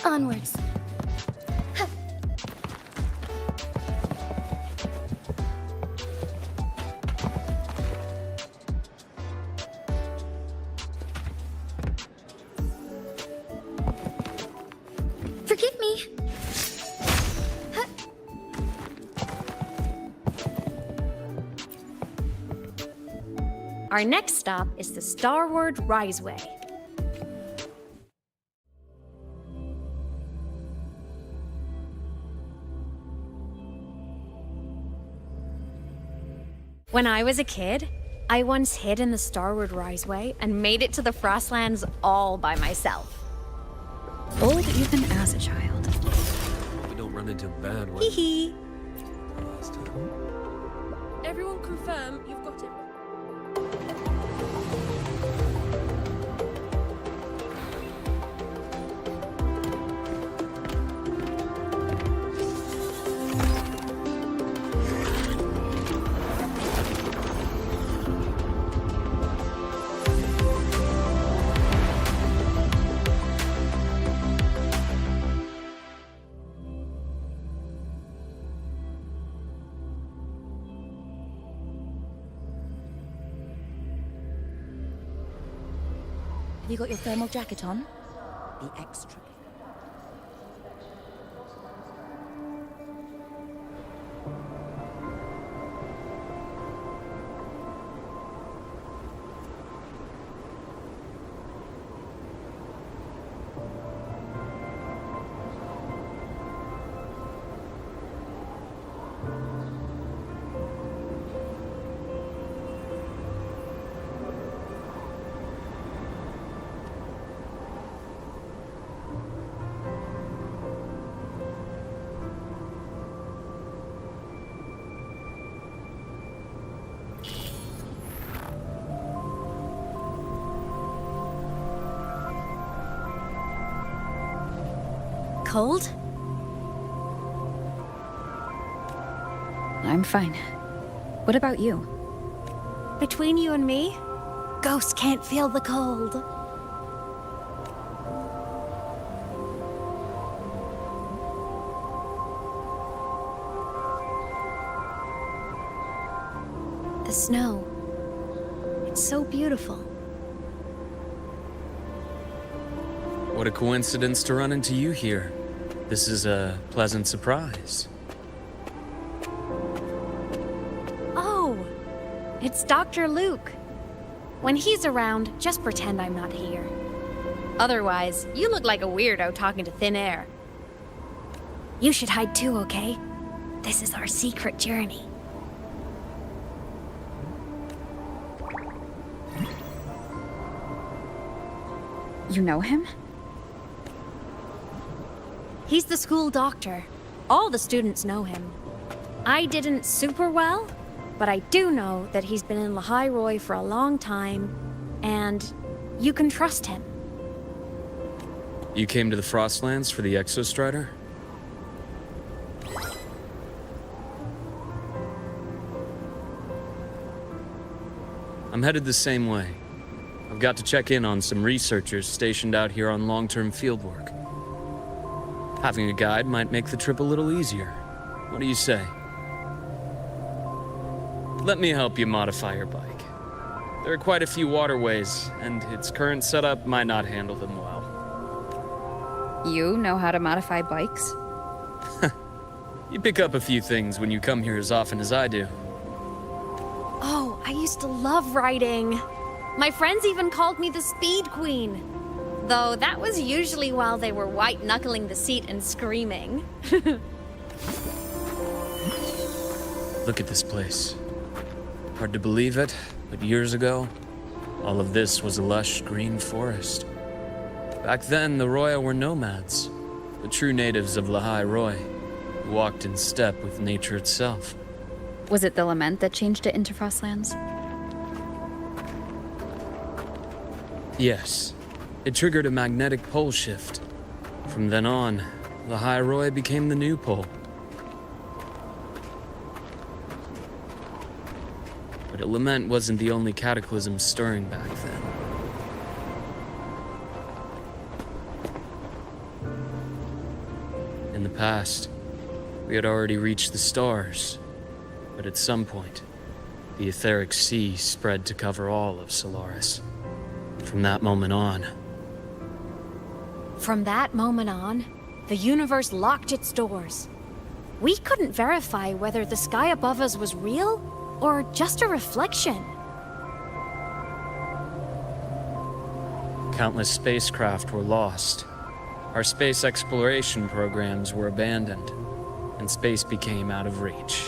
Onwards. Forgive me. Our next stop is the Starward Riseway. When I was a kid, I once hid in the Starward Riseway and made it to the Frostlands all by myself. Bold even as a child. We don't run into bad ones. Hee hee. Everyone confirm you've got it. Have you got your thermal jacket on? Be extra. cold? I'm fine. What about you? Between you and me, ghosts can't feel the cold. The snow. It's so beautiful. What a coincidence to run into you here. This is a pleasant surprise. Oh, it's Dr. Luke. When he's around, just pretend I'm not here. Otherwise, you look like a weirdo talking to thin air. You should hide too, okay? This is our secret journey. You know him? He's the school doctor. All the students know him. I didn't super well, but I do know that he's been in Lahai for a long time, and you can trust him. You came to the Frostlands for the Exostrider? I'm headed the same way. I've got to check in on some researchers stationed out here on long-term fieldwork. Having a guide might make the trip a little easier. What do you say? Let me help you modify your bike. There are quite a few waterways, and its current setup might not handle them well. You know how to modify bikes? You pick up a few things when you come here as often as I do. Oh, I used to love riding. My friends even called me the Speed Queen. Though that was usually while they were white-knuckling the seat and screaming. Look at this place. Hard to believe it, but years ago, all of this was a lush green forest. Back then, the Roya were nomads, the true natives of Lahai Roi, who walked in step with nature itself. Was it the lament that changed it into Frostlands? Yes. It triggered a magnetic pole shift. From then on, Lahai Roi became the new pole. But a lament wasn't the only cataclysm stirring back then. In the past, we had already reached the stars, but at some point, the etheric sea spread to cover all of Solaris. From that moment on, the universe locked its doors. We couldn't verify whether the sky above us was real or just a reflection. countless spacecraft were lost. Our space exploration programs were abandoned, and space became out of reach.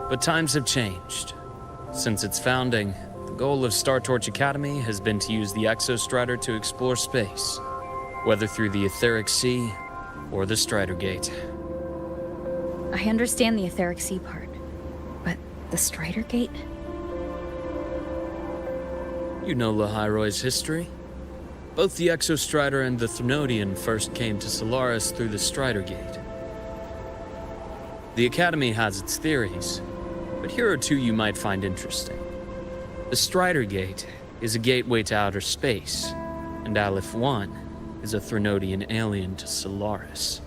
But times have changed. Since its founding, the goal of Star Torch Academy has been to use the Exostrider to explore space, whether through the Etheric Sea or the Strider Gate. I understand the Etheric Sea part, but the Strider Gate? You know Lahai Roi's history. Both the Exostrider and the Threnodian first came to Solaris through the Strider Gate. The Academy has its theories, but here are two you might find interesting. The Strider Gate is a gateway to outer space, and Aleph 1 is a Threnodian alien to Solaris.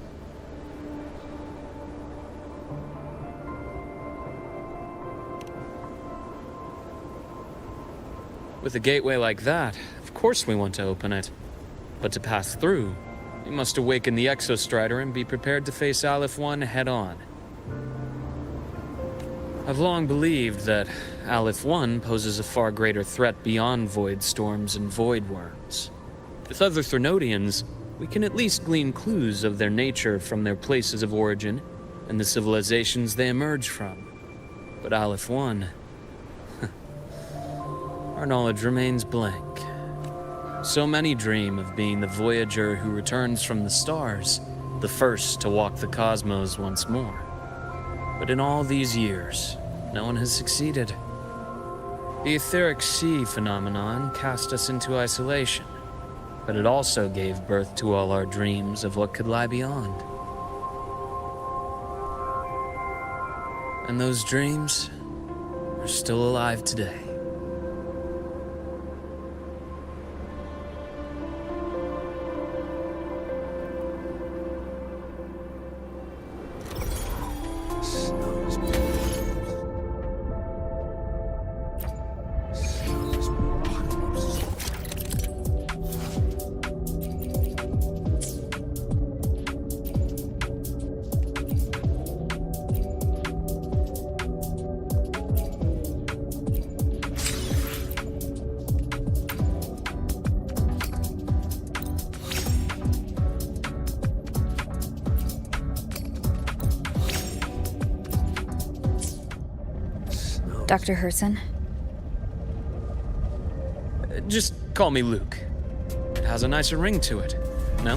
With a gateway like that, of course we want to open it. But to pass through, we must awaken the Exostrider and be prepared to face Aleph 1 head-on. I've long believed that Aleph 1 poses a far greater threat beyond void storms and void worms. With other Threnodians, we can at least glean clues of their nature from their places of origin and the civilizations they emerge from. But Aleph 1... our knowledge remains blank. So many dream of being the Voyager who returns from the stars, the first to walk the cosmos once more. But in all these years, no one has succeeded. The Etheric Sea phenomenon cast us into isolation. but it also gave birth to all our dreams of what could lie beyond. And those dreams are still alive today. Dr. Herson? Just call me Luke. It has a nicer ring to it, no?